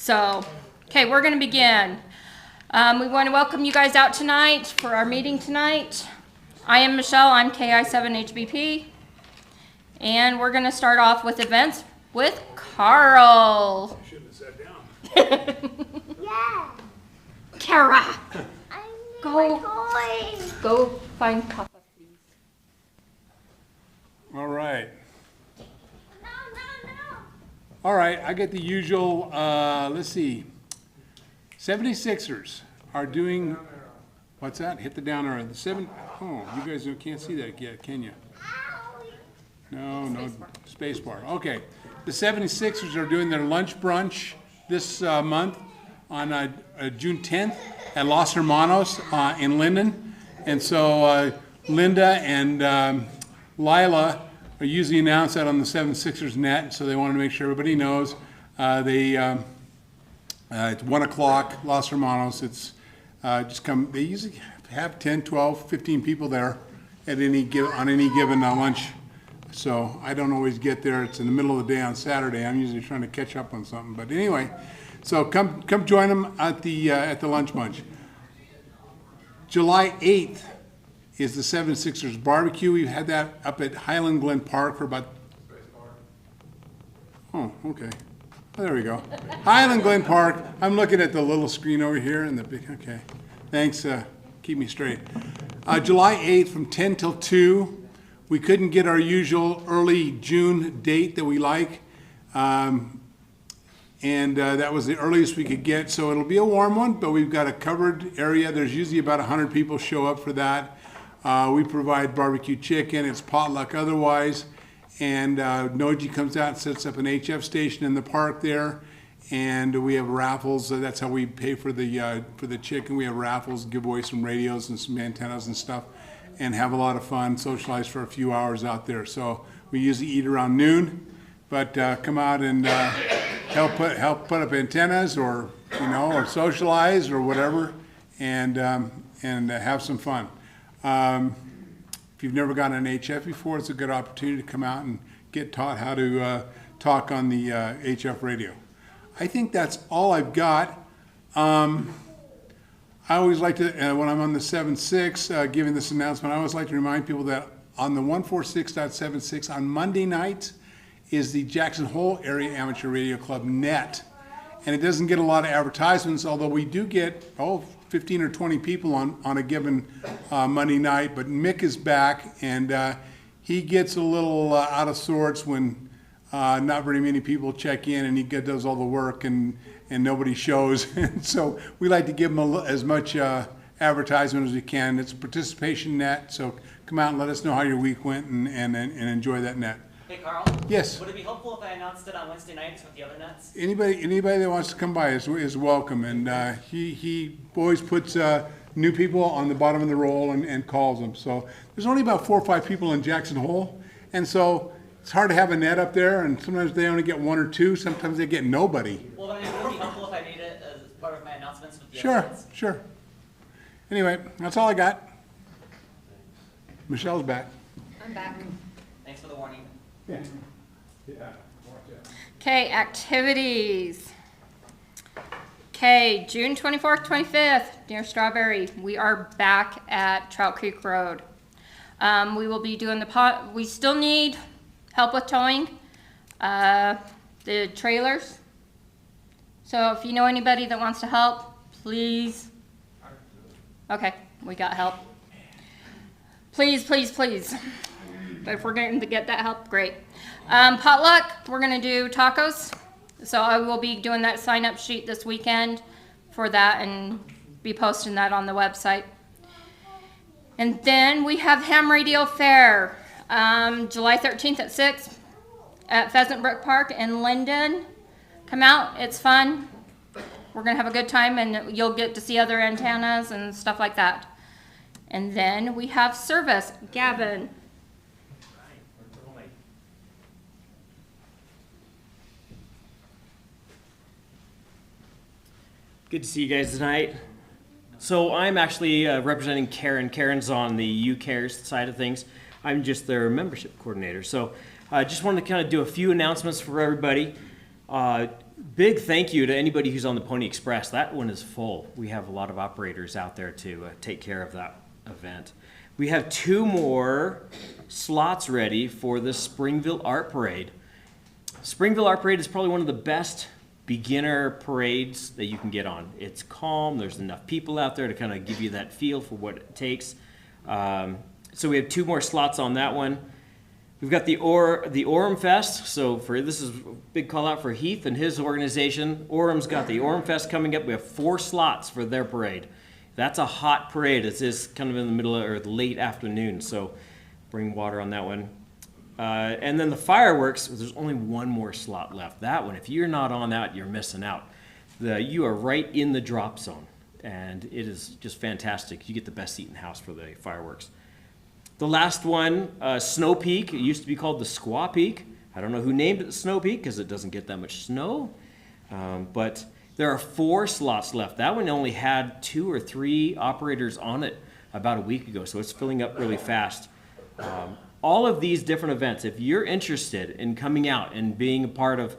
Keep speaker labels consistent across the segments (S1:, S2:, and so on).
S1: So, okay, we're going to begin. We want to welcome you guys out tonight for our meeting tonight. I am Michelle, I'm KI7HBP, and we're going to start off with events with Carl.
S2: I shouldn't have sat down.
S3: Yeah.
S1: Kara,
S3: I need
S1: Go.
S3: my toy.
S1: go find Papa, please.
S2: All right.
S3: No.
S2: All right, I get the usual, let's see. 76ers are doing, what's that? Hit the down arrow. Oh, you guys can't see that yet, can you? No, space bar. Okay. The 76ers are doing their lunch brunch this month on June 10th at Los Hermanos in Linden. And so Linda and Lila are usually announced that on the 76ers net, so they wanted to make sure everybody knows. It's 1 o'clock, Los Hermanos. It's just come. They usually have 10, 12, 15 people there at on any given lunch. So I don't always get there. It's in the middle of the day on Saturday. I'm usually trying to catch up on something. But anyway, so come join them at the lunch bunch. July 8th is the 76ers barbecue. We've had that up at Highland Glen Park for about. Oh, okay. Oh, there we go. Highland Glen Park. I'm looking at the little screen over here and the big. Okay. Thanks. Keep me straight. July 8th from 10 till 2. We couldn't get our usual early June date that we like. And that was the earliest we could get. So it'll be a warm one, but we've got a covered area. There's usually about 100 people show up for that. We provide barbecue chicken. It's potluck otherwise. And Noji comes out and sets up an HF station in the park there. And we have raffles. That's how we pay for the chicken. We have raffles, give away some radios and some antennas and stuff, and have a lot of fun, socialize for a few hours out there. So we usually eat around noon, but come out and help put up antennas, or or socialize or whatever, and have some fun. If you've never gotten an HF before, it's a good opportunity to come out and get taught how to talk on the HF radio. I think that's all I've got. I always like to, when I'm on the 7.6 giving this announcement, I always like to remind people that on the 146.76 on Monday night is the Jackson Hole Area Amateur Radio Club net. And it doesn't get a lot of advertisements, although we do get, 15 or 20 people on a given Monday night. But Mick is back, and he gets a little out of sorts when not very many people check in, and he does all the work, and nobody shows. And so we like to give him as much advertisement as we can. It's a participation net, so come out and let us know how your week went, and enjoy that net.
S4: Hey Carl?
S2: Yes?
S4: Would it be helpful if I announced it on Wednesday nights with the other nets?
S2: Anybody that wants to come by is welcome, and he always puts new people on the bottom of the roll and calls them. So there's only about 4 or 5 people in Jackson Hole, and so it's hard to have a net up there, and sometimes they only get 1 or 2, sometimes they get nobody.
S4: Well, then it would be helpful if I made it as part of my announcements with the other nets.
S2: Sure. Anyway, that's all I got. Michelle's back.
S1: I'm back.
S4: Thanks for the warning.
S2: Yeah.
S1: Okay, activities. Okay, June 24th, 25th, near Strawberry, we are back at Trout Creek Road. We will be doing we still need help with towing the trailers. So if you know anybody that wants to help, please. Okay, we got help. Please. But if we're going to get that help, great. Potluck, we're going to do tacos. So I will be doing that sign-up sheet this weekend for that and be posting that on the website. And then we have Ham Radio Fair, July 13th at 6 at Pheasant Brook Park in Linden. Come out, it's fun. We're going to have a good time, and you'll get to see other antennas and stuff like that. And then we have service. Gavin.
S5: Good to see you guys tonight. So I'm actually representing Karen. Karen's on the UCARES side of things. I'm just their membership coordinator. So I just wanted to kind of do a few announcements for everybody. Big thank you to anybody who's on the Pony Express. That one is full. We have a lot of operators out there to take care of that event. We have 2 more slots ready for the Springville Art Parade. Springville Art Parade is probably one of the best beginner parades that you can get on. It's calm. There's enough people out there to kind of give you that feel for what it takes. So we have 2 more slots on that one. We've got the Orem Fest. So this is a big call out for Heath and his organization. Orem's got the Orem Fest coming up. We have 4 slots for their parade. That's a hot parade. It's just kind of in the middle or the late afternoon. So bring water on that one. And then the fireworks, there's only 1 more slot left. That one, if you're not on that, you're missing out. You are right in the drop zone. And it is just fantastic. You get the best seat in the house for the fireworks. The last one, Snow Peak. It used to be called the Squaw Peak. I don't know who named it the Snow Peak because it doesn't get that much snow. But there are 4 slots left. That one only had 2 or 3 operators on it about a week ago, so it's filling up really fast. All of these different events, if you're interested in coming out and being a part of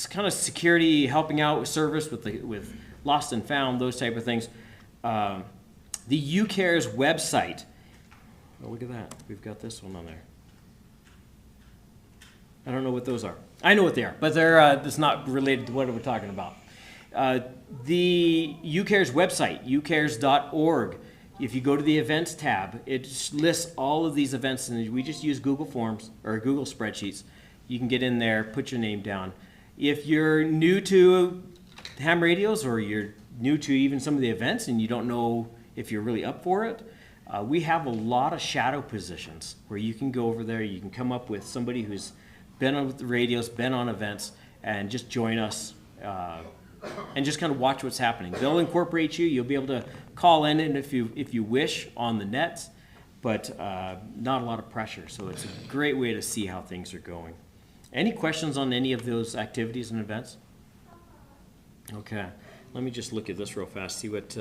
S5: kind of security, helping out with service with lost and found, those type of things, the UCARES website. Oh, look at that. We've got this one on there. I don't know what those are. I know what they are, but they're it's not related to what we're talking about. The UCARES website, ucares.org. If you go to the events tab, it just lists all of these events, and we just use Google Forms or Google spreadsheets. You can get in there, put your name down. If you're new to ham radios or you're new to even some of the events and you don't know if you're really up for it, we have a lot of shadow positions where you can go over there, you can come up with somebody who's been on the radios, been on events, and just join us and just kind of watch what's happening. They'll incorporate you. You'll be able to call in and if you wish on the nets, but not a lot of pressure. So it's a great way to see how things are going. Any questions on any of those activities and events? Okay, let me just look at this real fast, see what,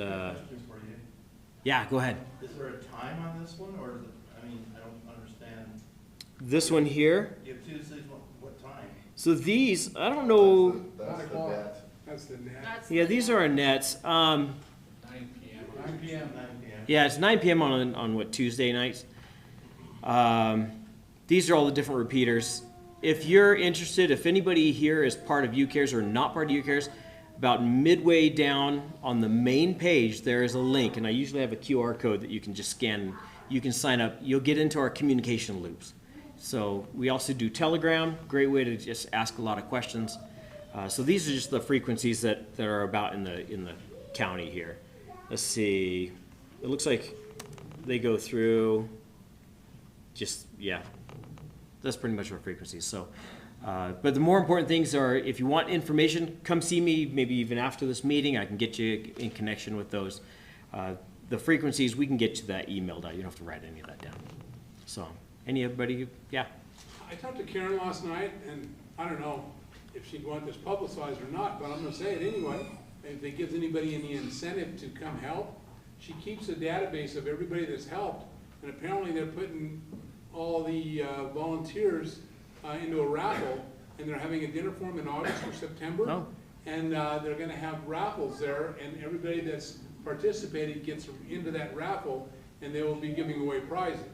S5: yeah, go ahead.
S6: Is there a time on this one, or is it, I mean, I don't understand.
S5: This one here,
S6: You have Tuesdays, what time?
S5: so these, I don't know,
S6: That's the bet.
S2: That's the net.
S5: yeah, these are our nets.
S6: 9 p.m. 9 p.m.
S5: Yeah, it's 9 p.m. on what, Tuesday nights? These are all the different repeaters. If you're interested, if anybody here is part of UCARES or not part of UCARES, about midway down on the main page, there is a link, and I usually have a QR code that you can just scan. You can sign up. You'll get into our communication loops. So we also do Telegram, great way to just ask a lot of questions. So these are just the frequencies that are about in the county here. Let's see. It looks like they go through just, yeah, that's pretty much our frequencies. So, but the more important things are, if you want information, come see me, maybe even after this meeting. I can get you in connection with those. The frequencies, we can get you that emailed out. You don't have to write any of that down. So, anybody, yeah.
S2: I talked to Karen last night, and I don't know if she'd want this publicized or not, but I'm gonna say it anyway. If it gives anybody any incentive to come help, she keeps a database of everybody that's helped, and apparently they're putting all the volunteers into a raffle, and they're having a dinner for them in August or September.
S5: Oh.
S2: And they're gonna have raffles there, and everybody that's participated gets into that raffle, and they will be giving away prizes.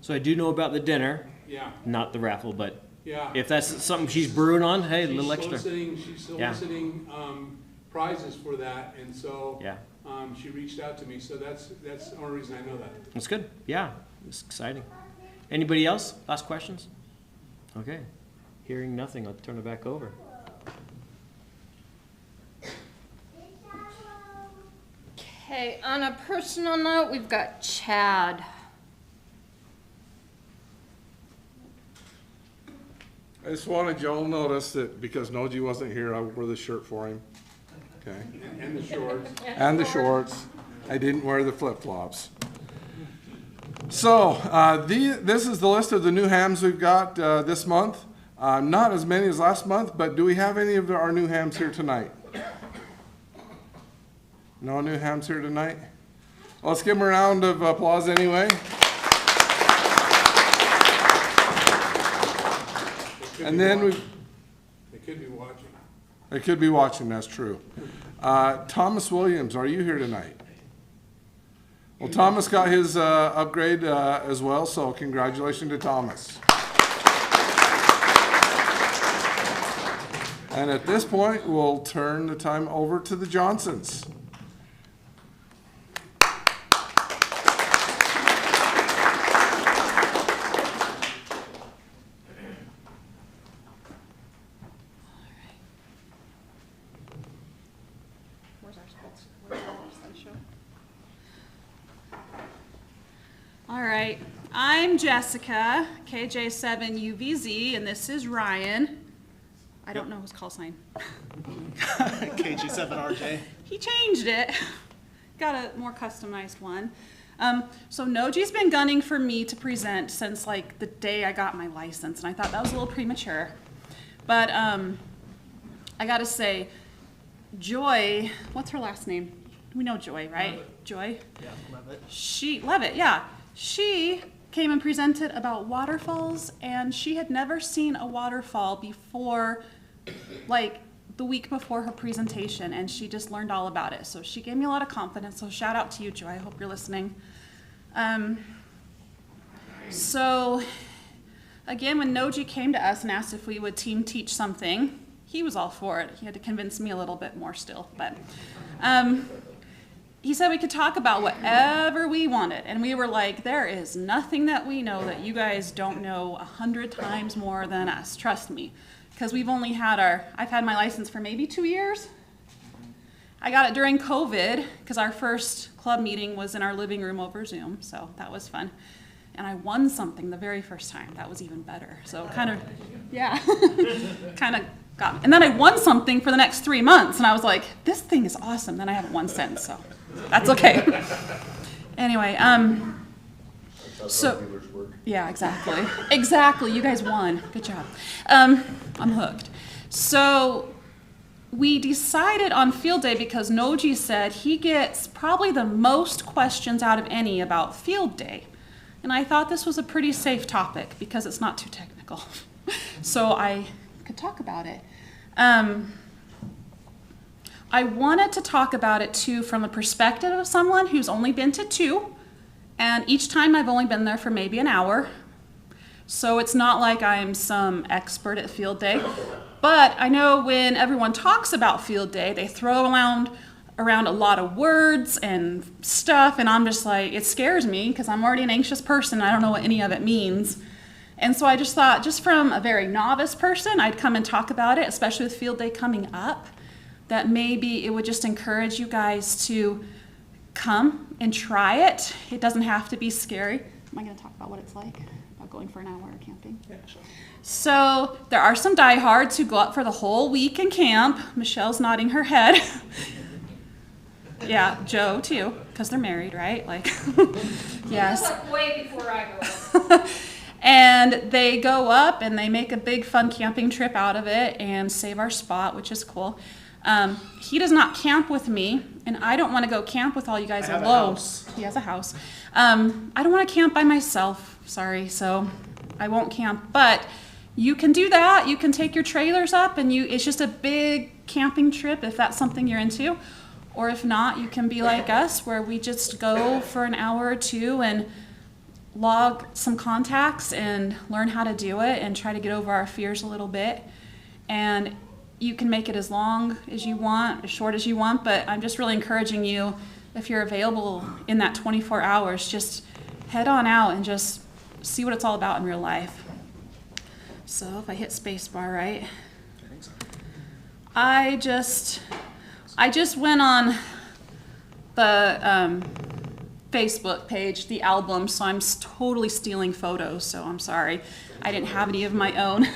S5: So I do know about the dinner,
S2: Yeah,
S5: not the raffle, but
S2: yeah.
S5: if that's something she's brewing on, hey, a little extra.
S2: She's soliciting prizes for that, and so
S5: Yeah,
S2: she reached out to me, so that's the only reason I know that.
S5: that's good. Yeah, it's exciting. Anybody else? Last questions? Okay. Hearing nothing, I'll turn it back over.
S1: Okay, on a personal note, we've got Chad.
S7: I just wanted y'all to notice that because Noji wasn't here, I wore this shirt for him. Okay.
S2: And the shorts.
S7: And the shorts. I didn't wear the flip-flops. So, this is the list of the new hams we've got this month. Not as many as last month, but do we have any of our new hams here tonight? No new hams here tonight? Well, let's give them a round of applause anyway. And then
S2: could be watching.
S7: They could be watching, that's true. Thomas Williams, are you here tonight? Well, Thomas got his upgrade as well, so congratulations to Thomas. And at this point, we'll turn the time over to the Johnsons.
S8: All right, I'm Jessica, KJ7UVZ, and this is Ryan. I don't know his call sign.
S6: KG7RJ.
S8: He changed it. Got a more customized one. So Noji's been gunning for me to present since like the day I got my license, and I thought that was a little premature. But I gotta say, Joy, what's her last name? We know Joy, right?
S6: Levitt.
S8: Joy?
S6: Yeah, Levitt.
S8: Levitt, yeah. She came and presented about waterfalls, and she had never seen a waterfall before, like the week before her presentation, and she just learned all about it. So she gave me a lot of confidence, so shout out to you, Joy. I hope you're listening. So again, when Noji came to us and asked if we would team teach something, he was all for it. He had to convince me a little bit more still, but he said we could talk about whatever we wanted, and we were like, there is nothing that we know that you guys don't know 100 times more than us, trust me, because we've only had I've had my license for maybe 2 years. I got it during COVID, because our first club meeting was in our living room over Zoom, so that was fun. And I won something the very first time. That was even better. So kind of, yeah, kind of got me. And then I won something for the next 3 months, and I was like, this thing is awesome. Then I haven't won since, so that's okay. Anyway, so, yeah, exactly. Exactly, you guys won. Good job. I'm hooked. So we decided on field day because Noji said he gets probably the most questions out of any about field day. And I thought this was a pretty safe topic because it's not too technical. So I could talk about it. I wanted to talk about it too from a perspective of someone who's only been to 2, and each time I've only been there for maybe an hour. So it's not like I'm some expert at field day. But I know when everyone talks about field day, they throw around a lot of words and stuff, and I'm just like, it scares me because I'm already an anxious person. I don't know what any of it means. And so I just thought, just from a very novice person, I'd come and talk about it, especially with field day coming up, that maybe it would just encourage you guys to come and try it. It doesn't have to be scary. Am I going to talk about what it's like about going for an hour camping? Yeah, sure. So there are some diehards who go up for the whole week and camp. Michelle's nodding her head. Yeah, Joe too, because they're married, right? Like, yes.
S1: Like way before I go.
S8: And they go up and they make a big fun camping trip out of it and save our spot, which is cool. He does not camp with me, and I don't want to go camp with all you guys alone. He has a house. I don't want to camp by myself, sorry, so I won't camp. But you can do that. You can take your trailers up, and it's just a big camping trip if that's something you're into. Or if not, you can be like us, where we just go for an hour or 2 and log some contacts and learn how to do it and try to get over our fears a little bit. And you can make it as long as you want, as short as you want, but I'm just really encouraging you, if you're available in that 24 hours, just head on out and just see what it's all about in real life. So if I hit spacebar right, I just went on the Facebook page, the album, so I'm totally stealing photos, so I'm sorry. I didn't have any of my own.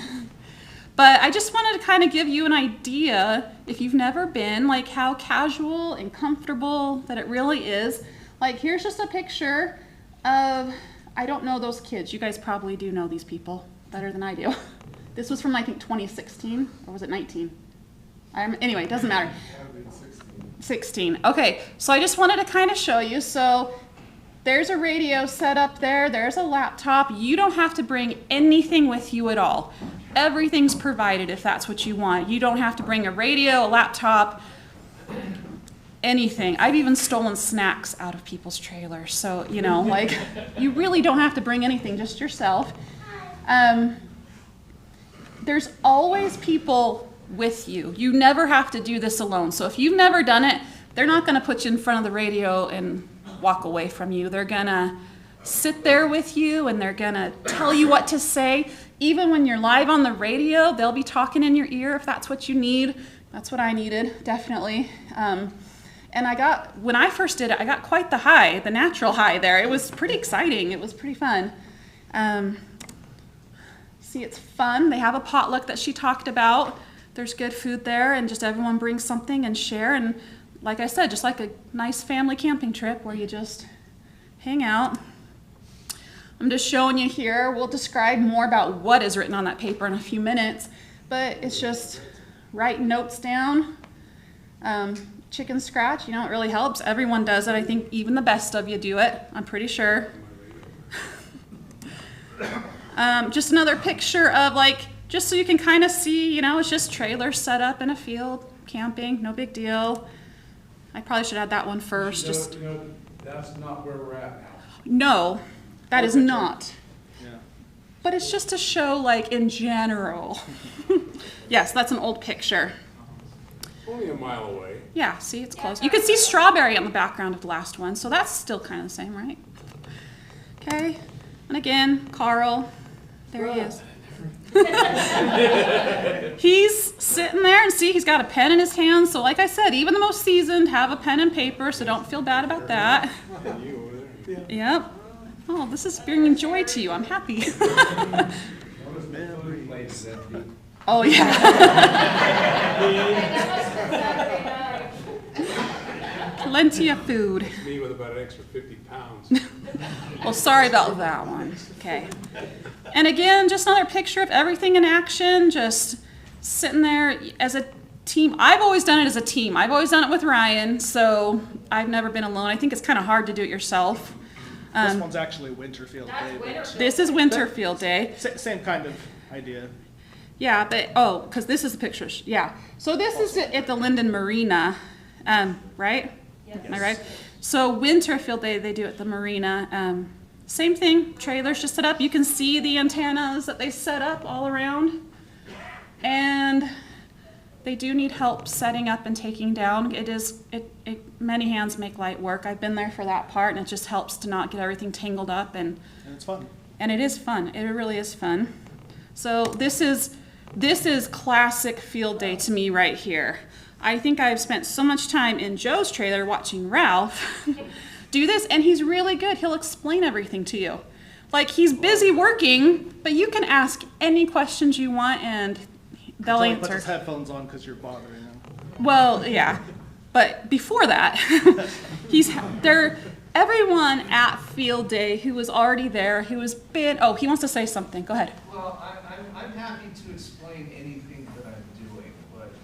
S8: But I just wanted to kind of give you an idea, if you've never been, like how casual and comfortable that it really is. Like here's just a picture of, I don't know those kids. You guys probably do know these people better than I do. This was from I think 2016, or was it 19? Anyway, it doesn't matter. 16. Okay, so I just wanted to kind of show you. So there's a radio set up there. There's a laptop. You don't have to bring anything with you at all. everything's provided if that's what you want. You don't have to bring a radio, a laptop, anything. I've even stolen snacks out of people's trailers. So, you know, like, you really don't have to bring anything, just yourself. There's always people with you. You never have to do this alone. So if you've never done it, they're not going to put you in front of the radio and walk away from you. They're going to sit there with you and they're going to tell you what to say. Even when you're live on the radio, they'll be talking in your ear if that's what you need. That's what I needed, definitely. And when I first did it, I got quite the high, the natural high there. It was pretty exciting. It was pretty fun. See, it's fun. They have a potluck that she talked about. There's good food there, and just everyone brings something and share. And like I said, just like a nice family camping trip where you just hang out. I'm just showing you here. We'll describe more about what is written on that paper in a few minutes, but it's just writing notes down. Chicken scratch, you know, it really helps. Everyone does it. I think even the best of you do it, I'm pretty sure. Just another picture of, like, just so you can kind of see, you know, it's just trailers set up in a field, camping, no big deal. I probably should add that one first.
S7: That's not where we're at now.
S8: No, that is
S7: picture.
S8: not.
S7: Yeah.
S8: But it's just to show, like, in general. Yes, that's an old picture.
S2: Only a mile away.
S8: Yeah, see, it's close. You can see strawberry on the background of the last one, so that's still kind of the same, right? Okay, and again, Carl, there he is. He's sitting there, and see, he's got a pen in his hand, so like I said, even the most seasoned have a pen and paper, so don't feel bad about that. Yep. Oh, this is bringing joy to you. I'm happy. Oh, yeah. Plenty of food.
S2: Me with about an extra 50 pounds.
S8: Well, sorry about that one. Okay. And again, just another picture of everything in action, just sitting there as a team. I've always done it as a team. I've always done it with Ryan, so I've never been alone. I think it's kind of hard to do it yourself.
S6: This one's actually Winterfield Day. but-
S8: This is Winterfield Day.
S6: Same kind of idea.
S8: Yeah, but, oh, because this is the pictures. Yeah. So this is at the Linden Marina, right? Yes. Am I right? So Winterfield Day, they do at the marina. Same thing, trailers just set up. You can see the antennas that they set up all around. And they do need help setting up and taking down. Many hands make light work. I've been there for that part, and it just helps to not get everything tangled up.
S6: And it's fun.
S8: And it is fun. It really is fun. So this is classic field day to me right here. I think I've spent so much time in Joe's trailer watching Ralph do this, and he's really good. He'll explain everything to you. Like, he's busy working, but you can ask any questions you want, and they'll
S6: Until he puts
S8: answer.
S6: his headphones on because you're bothering him.
S8: Well, yeah, but before that, everyone at field day who was already there, who has been, oh, he wants to say something. Go ahead.
S9: Well, I'm happy to explain anything that I'm doing, but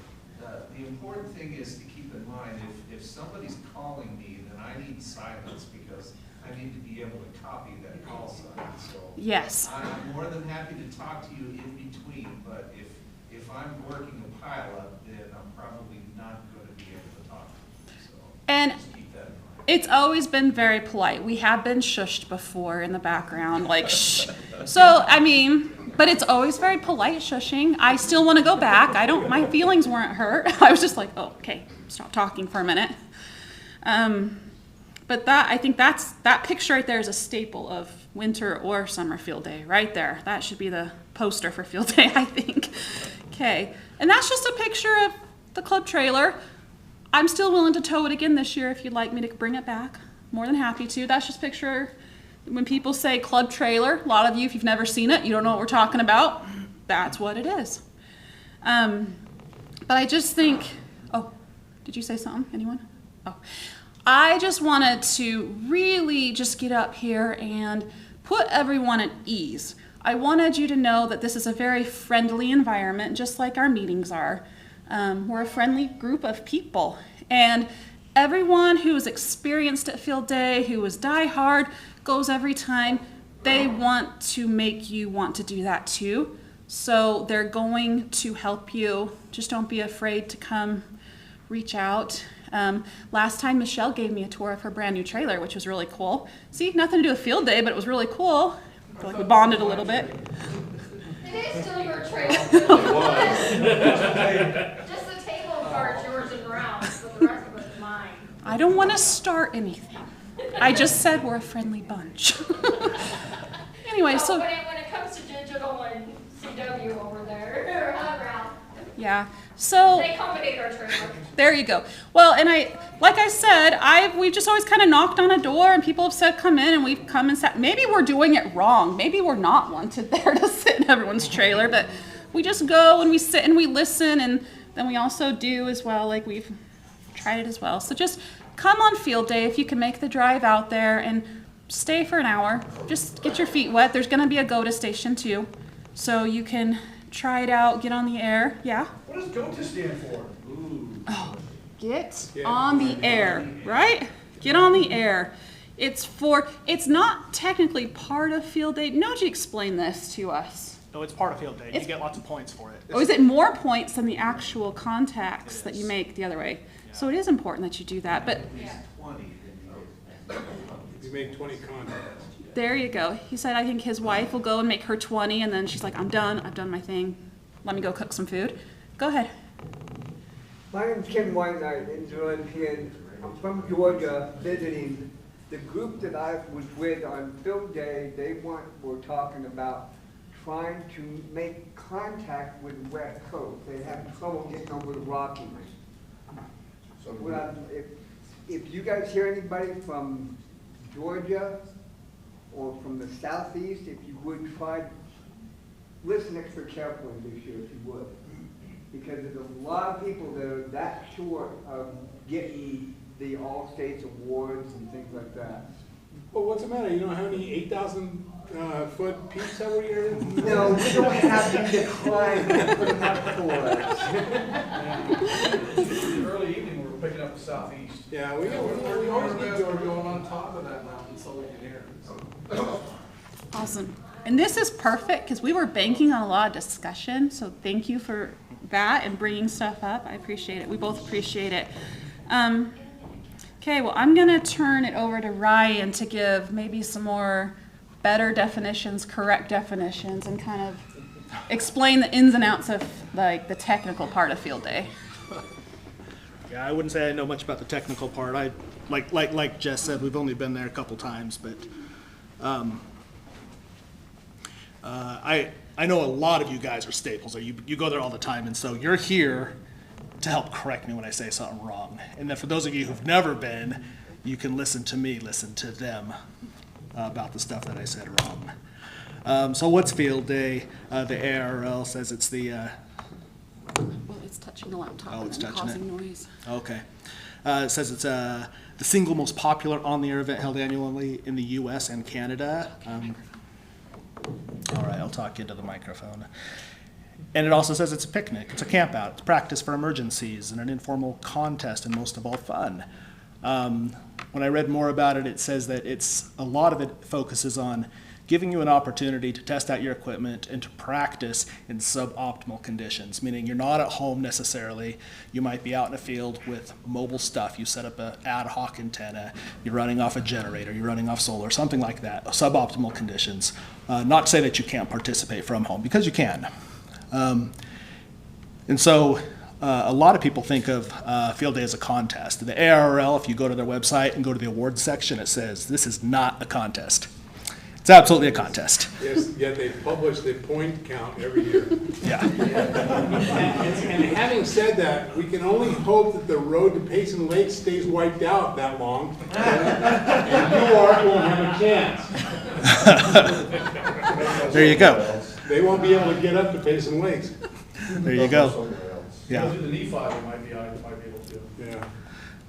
S9: the important thing is to keep in mind, if somebody's calling me, then I need silence because I need to be able to copy that call sign. So
S8: Yes.
S9: I'm more than happy to talk to you in between, but if I'm working a pileup, then I'm probably not going to be able to talk to you. So
S8: And
S9: just keep that in mind.
S8: it's always been very polite. We have been shushed before in the background, like shh. So, I mean, but it's always very polite shushing. I still want to go back. My feelings weren't hurt. I was just like, oh, okay, stop talking for a minute. But I think that picture right there is a staple of winter or summer field day right there. That should be the poster for field day, I think. Okay, and that's just a picture of the club trailer. I'm still willing to tow it again this year if you'd like me to bring it back. More than happy to. That's just a picture. When people say club trailer, a lot of you, if you've never seen it, you don't know what we're talking about. That's what it is. But I just think, oh, did you say something? Anyone? Oh. I just wanted to really just get up here and put everyone at ease. I wanted you to know that this is a very friendly environment, just like our meetings are. We're a friendly group of people. And everyone who is experienced at field day, who is die-hard, goes every time, they want to make you want to do that too. So they're going to help you. Just don't be afraid to come reach out. Last time Michelle gave me a tour of her brand new trailer, which was really cool. See, nothing to do with field day, but it was really cool. I feel like we bonded a little bit.
S1: It is still your trailer. Just the table part's yours and Ralph's, but the rest of it's mine.
S8: I don't want to start anything. I just said we're a friendly bunch. Anyway, so
S1: when it comes to digital and CW over there, Ralph,
S8: yeah, so
S1: they accommodate our trailer.
S8: there you go. Well, and like I said, we've just always kind of knocked on a door, and people have said come in, and we've come and sat. Maybe we're doing it wrong. Maybe we're not wanted there to sit in everyone's trailer, but we just go and we sit and we listen, and then we also do as well. Like we've tried it as well. So just come on field day if you can make the drive out there and stay for an hour. Just get your feet wet. There's going to be a GOTA station too, so you can try it out, get on the air. Yeah?
S6: What does GOTA stand for?
S8: Oh, get on the air, right? Get on the air. It's not technically part of field day. Noji explain this to us.
S10: No, it's part of field day. You get lots of points for it.
S8: Oh, is it more points than the actual contacts that you make the other way? So it is important that you do that, but
S2: You make 20 contacts.
S8: there you go. He said, I think his wife will go and make her 20, and then she's like, I'm done. I've done my thing. Let me go cook some food. Go ahead.
S11: My name's Ken Weinreich, and I'm from Georgia visiting. The group that I was with on field day, were talking about trying to make contact with the West Coast. They have trouble getting over the Rockies. Well, if you guys hear anybody from Georgia or from the southeast, if you would try, listen extra carefully this year if you would. Because there's a lot of people that are that short of getting the All States awards and things like that.
S2: Well, what's the matter? You don't have any 8,000 foot peaks over here?
S11: No, we don't have you to climb and put them up for us.
S6: Early evening, we were picking up the southeast.
S2: Yeah,
S7: We're always going on top of that mountain so we can hear it.
S8: Awesome. And this is perfect because we were banking on a lot of discussion. So thank you for that and bringing stuff up. I appreciate it. We both appreciate it. Okay, well, I'm going to turn it over to Ryan to give maybe some more better definitions, correct definitions, and kind of explain the ins and outs of like the technical part of field day.
S10: Yeah, I wouldn't say I know much about the technical part. I like Jess said, we've only been there a couple times, but I know a lot of you guys are staples. You go there all the time, and so you're here to help correct me when I say something wrong. And then for those of you who've never been, you can listen to me, listen to them about the stuff that I said wrong. So what's field day? The ARL says it's the...
S8: Well, it's touching the laptop
S10: Oh, it's
S8: and
S10: touching
S8: causing noise.
S10: Okay. It says it's the single most popular on-the-air event held annually in the U.S. and Canada. All right, I'll talk into the microphone. And it also says it's a picnic, it's a camp out, it's practice for emergencies, and an informal contest, and most of all, fun. When I read more about it, it says that a lot of it focuses on giving you an opportunity to test out your equipment and to practice in suboptimal conditions, meaning you're not at home necessarily. You might be out in a field with mobile stuff. You set up an ad hoc antenna, you're running off a generator, you're running off solar, something like that, suboptimal conditions. Not to say that you can't participate from home, because you can. And so a lot of people think of field day as a contest. The ARRL, if you go to their website and go to the awards section, it says this is not a contest. It's absolutely a contest.
S2: Yes, yet they publish the point count every year.
S10: Yeah.
S2: And having said that, we can only hope that the road to Payson Lake stays wiped out that long, and UVARC won't have a chance.
S10: There you go.
S2: They won't be able to get up to Payson Lakes.
S10: There you go. Yeah.
S6: Go through the Nephi, we might be able to.
S2: Yeah.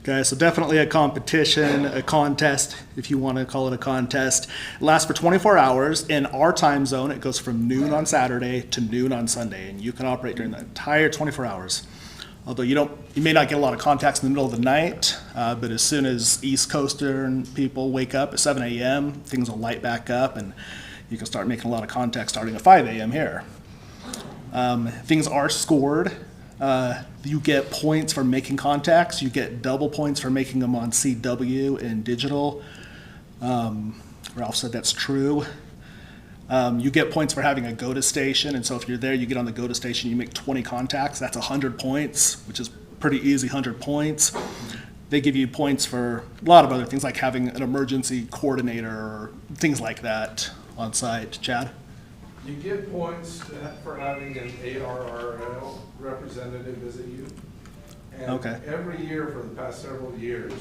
S10: Okay, so definitely a competition, a contest, if you want to call it a contest. It lasts for 24 hours. In our time zone, it goes from noon on Saturday to noon on Sunday, and you can operate during the entire 24 hours. Although you may not get a lot of contacts in the middle of the night, but as soon as East Coastern people wake up at 7 a.m., things will light back up, and you can start making a lot of contacts starting at 5 a.m. here. Things are scored. You get points for making contacts. You get double points for making them on CW and digital. Ralph said that's true. You get points for having a go-to station, and so if you're there, you get on the go-to station, you make 20 contacts. That's 100 points, which is pretty easy, 100 points. They give you points for a lot of other things, like having an emergency coordinator or things like that on site. Chad?
S7: You get points for having an ARRL representative visit you. And
S10: Okay.
S7: every year for the past several years,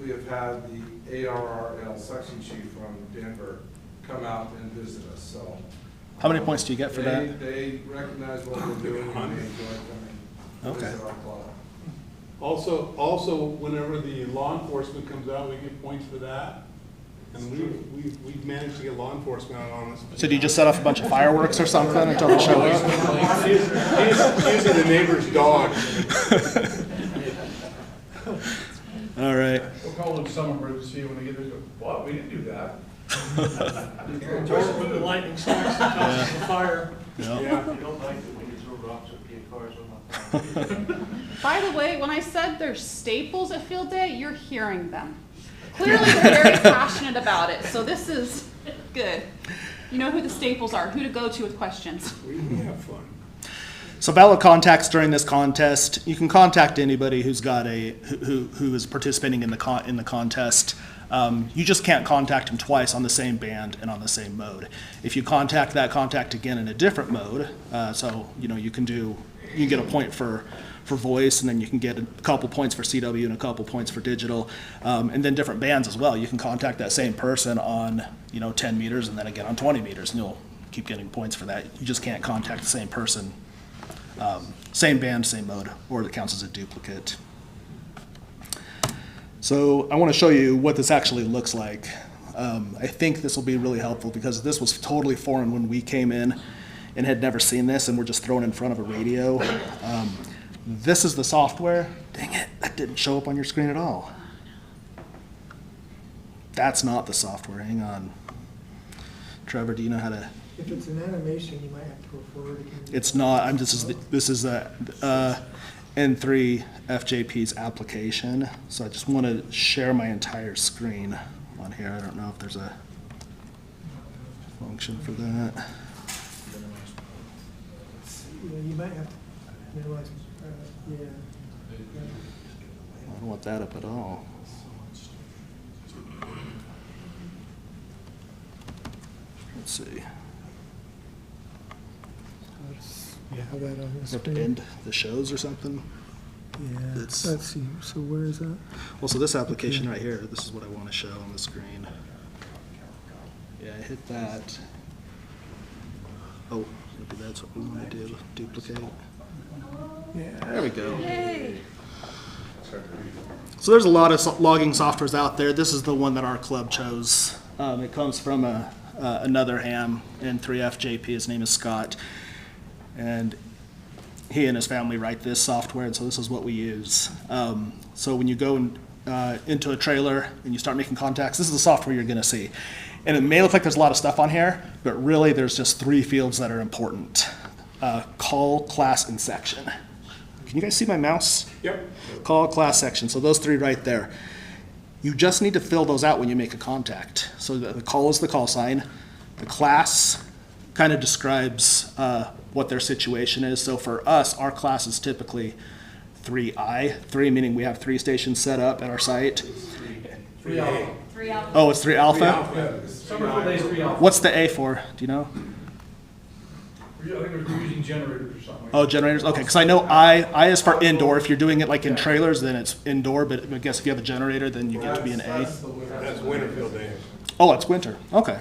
S7: we have had the ARRL section chief from Denver come out and visit us, so.
S10: How many points do you get for that?
S7: They recognize what we're doing and they enjoy coming to
S10: Okay.
S7: visit our club.
S2: Also, whenever the law enforcement comes out, we get points for that. And we've managed to get law enforcement out on us.
S10: So do you just set off a bunch of fireworks or something until they show up?
S2: Usually the neighbor's dog.
S10: All right.
S6: We'll call them some emergency when they get there, what, we didn't do that.
S12: Put the lightning strikes and causes the fire.
S10: Yeah.
S2: Yeah.
S12: You don't like it when you throw rocks at people's cars on the fire.
S8: By the way, when I said there's staples at field day, you're hearing them. Clearly, they're very passionate about it, so this is good. You know who the staples are, who to go to with questions.
S2: We have fun.
S10: So valid contacts during this contest, you can contact anybody who's got who is participating in the contest. You just can't contact them twice on the same band and on the same mode. If you contact that contact again in a different mode, so you can get a point for voice, and then you can get a couple points for CW and a couple points for digital, and then different bands as well. You can contact that same person on 10 meters and then again on 20 meters, and you'll keep getting points for that. You just can't contact the same person, same band, same mode, or it counts as a duplicate. So I want to show you what this actually looks like. I think this will be really helpful because this was totally foreign when we came in and had never seen this, and we're just thrown in front of a radio. This is the software. Dang it, that didn't show up on your screen at all. That's not the software. Hang on. Trevor, do you know how to?
S13: If it's an animation, you might have to go forward again.
S10: It's not. This is N3 FJP's application. So I just want to share my entire screen on here. I don't know if there's a function for that.
S13: Yeah, you might have to minimize, yeah.
S10: I don't want that up at all. Let's see.
S13: You have that on the
S10: Is that to
S13: screen?
S10: end the shows or something?
S13: Yeah,
S10: It's-
S13: let's see, so where is that?
S10: Well, so this application right here, this is what I want to show on the screen. Yeah, I hit that. Oh, maybe that's what we want to do, duplicate.
S13: Yeah.
S10: There we go. So there's a lot of logging softwares out there. This is the one that our club chose. It comes from another ham in 3FJP. His name is Scott. And he and his family write this software, and so this is what we use. So when you go into a trailer and you start making contacts, this is the software you're going to see. And it may look like there's a lot of stuff on here, but really there's just 3 fields that are important. Call, class, and section. Can you guys see my mouse?
S2: Yep.
S10: Call, class, section. So those 3 right there. You just need to fill those out when you make a contact. So the call is the call sign. The class kind of describes what their situation is. So for us, our class is typically 3I. 3 meaning we have 3 stations set up at our site.
S6: 3 alpha.
S1: 3 alpha.
S10: Oh, it's 3 alpha?
S6: Summerfield Days 3 alpha.
S10: What's the A for? Do you know?
S6: I think we're using generators or something.
S10: Oh, generators. Okay, because I know I is for indoor. If you're doing it like in trailers, then it's indoor. But I guess if you have a generator, then you get to be an A.
S2: That's Winterfield Day.
S10: Oh, it's winter. Okay.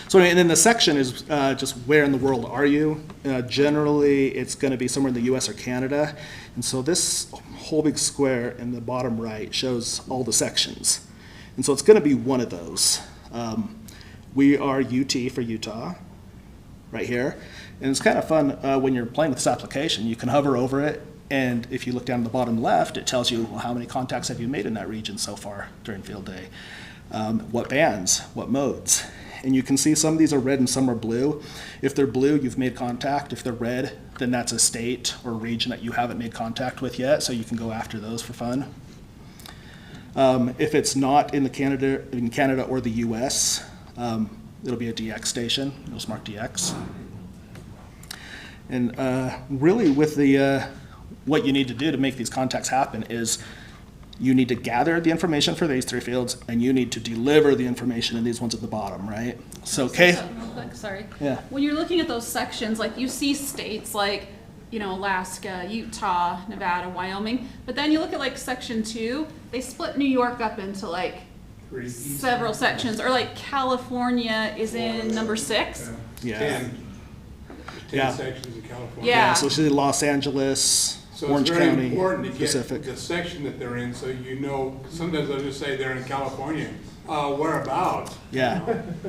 S10: So anyway, and then the section is just where in the world are you? Generally, it's going to be somewhere in the U.S. or Canada. And so this whole big square in the bottom right shows all the sections. And so it's going to be one of those. We are UT for Utah, right here. And it's kind of fun when you're playing with this application. You can hover over it, and if you look down the bottom left, it tells you, well, how many contacts have you made in that region so far during field day? What bands, what modes. And you can see some of these are red and some are blue. If they're blue, you've made contact. If they're red, then that's a state or region that you haven't made contact with yet, so you can go after those for fun. If it's not in Canada or the US, it'll be a DX station. It'll just mark DX. And really with the what you need to do to make these contacts happen is you need to gather the information for these 3 fields, and you need to deliver the information in these ones at the bottom, right? So, okay.
S8: Real quick, sorry.
S10: Yeah.
S8: When you're looking at those sections, like you see states like, you know, Alaska, Utah, Nevada, Wyoming, but then you look at like section 2, they split New York up into like several sections, or like California is in number 6.
S10: Yeah.
S2: 10
S10: Yeah.
S2: sections in California.
S8: Yeah.
S10: So see Los Angeles,
S2: So
S10: Orange
S2: it's very
S10: County,
S2: important to get
S10: Pacific.
S2: the section that they're in, so you know, sometimes they'll just say they're in California. Whereabouts?
S10: Yeah.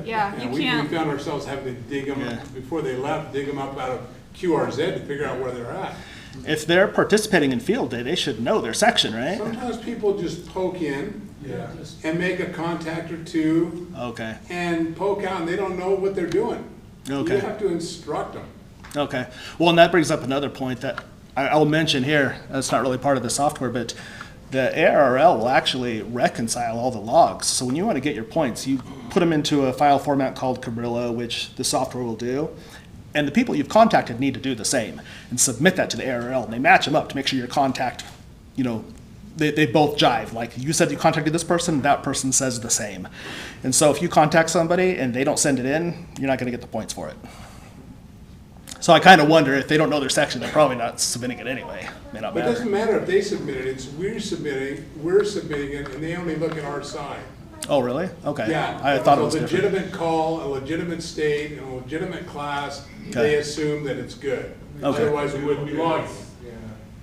S8: Yeah,
S2: Yeah,
S8: you
S2: we
S8: can't.
S2: found ourselves having to dig them,
S10: Yeah.
S2: before they left, dig them up out of QRZ to figure out where they're at.
S10: If they're participating in field day, they should know their section, right?
S2: Sometimes people just poke in
S12: Yeah.
S2: and make a contact or two
S10: Okay.
S2: and poke out, and they don't know what they're doing.
S10: Okay.
S2: You have to instruct them.
S10: Okay. Well, and that brings up another point that I'll mention here. That's not really part of the software, but the ARRL will actually reconcile all the logs. So when you want to get your points, you put them into a file format called Cabrillo, which the software will do. And the people you've contacted need to do the same and submit that to the ARRL. And they match them up to make sure your contact, you know, they both jive. Like you said you contacted this person, that person says the same. And so if you contact somebody and they don't send it in, you're not going to get the points for it. So I kind of wonder if they don't know their section, they're probably not submitting it anyway. May not
S2: But it
S10: matter.
S2: doesn't matter if they submit it, it's we're submitting it, and they only look at our side.
S10: Oh, really? Okay.
S2: Yeah.
S10: I thought it was
S2: a
S10: different.
S2: legitimate call, a legitimate state, and a legitimate class,
S10: Okay.
S2: they assume that it's good.
S10: Okay.
S2: Otherwise, we wouldn't be logging.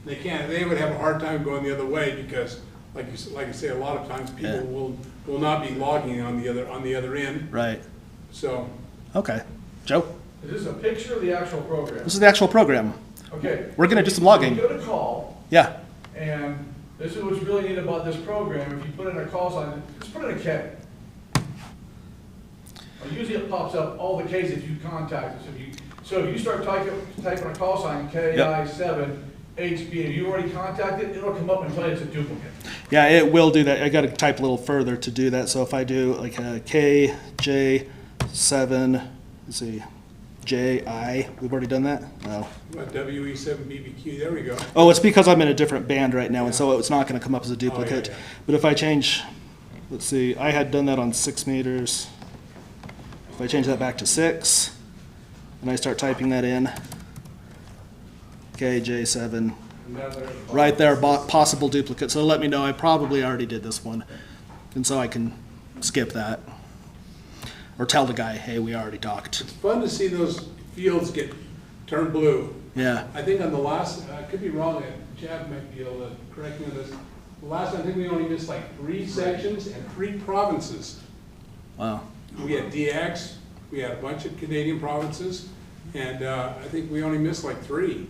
S2: They can't, they would have a hard time going the other way because, like you say, a lot of times
S10: Yeah.
S2: people will not be logging on the other end,
S10: Right.
S2: so.
S10: Okay. Joe?
S12: Is this a picture of the actual program?
S10: This is the actual program.
S12: Okay.
S10: We're gonna do some logging.
S12: You go to call,
S10: Yeah.
S12: and this is what's really neat about this program. If you put in a call sign, just put in a K. Well, usually it pops up all the Ks if you contact us. So if you start typing a call sign, KI7, HB, and you already contacted, it'll come up and tell you it's a duplicate.
S10: Yeah, it will do that. I gotta type a little further to do that. So if I do like a KJ7, let's see, JI, we've already done that? No.
S2: WE7BBQ, there we go.
S10: Oh, it's because I'm in a different band right now, and so it's not gonna come up as a duplicate.
S2: yeah.
S10: But if I change, let's see, I had done that on 6 meters. If I change that back to 6, and I start typing that in, KJ7, right there, possible duplicate. So let me know, I probably already did this one. And so I can skip that. Or tell the guy, hey, we already talked.
S2: It's fun to see those fields get turned blue.
S10: Yeah,
S2: I think on the last, I could be wrong, Chad might be able to correct me on this. The last, I think we only missed like 3 sections and 3 provinces.
S10: wow.
S2: We had DX, we had a bunch of Canadian provinces, and I think we only missed like 3.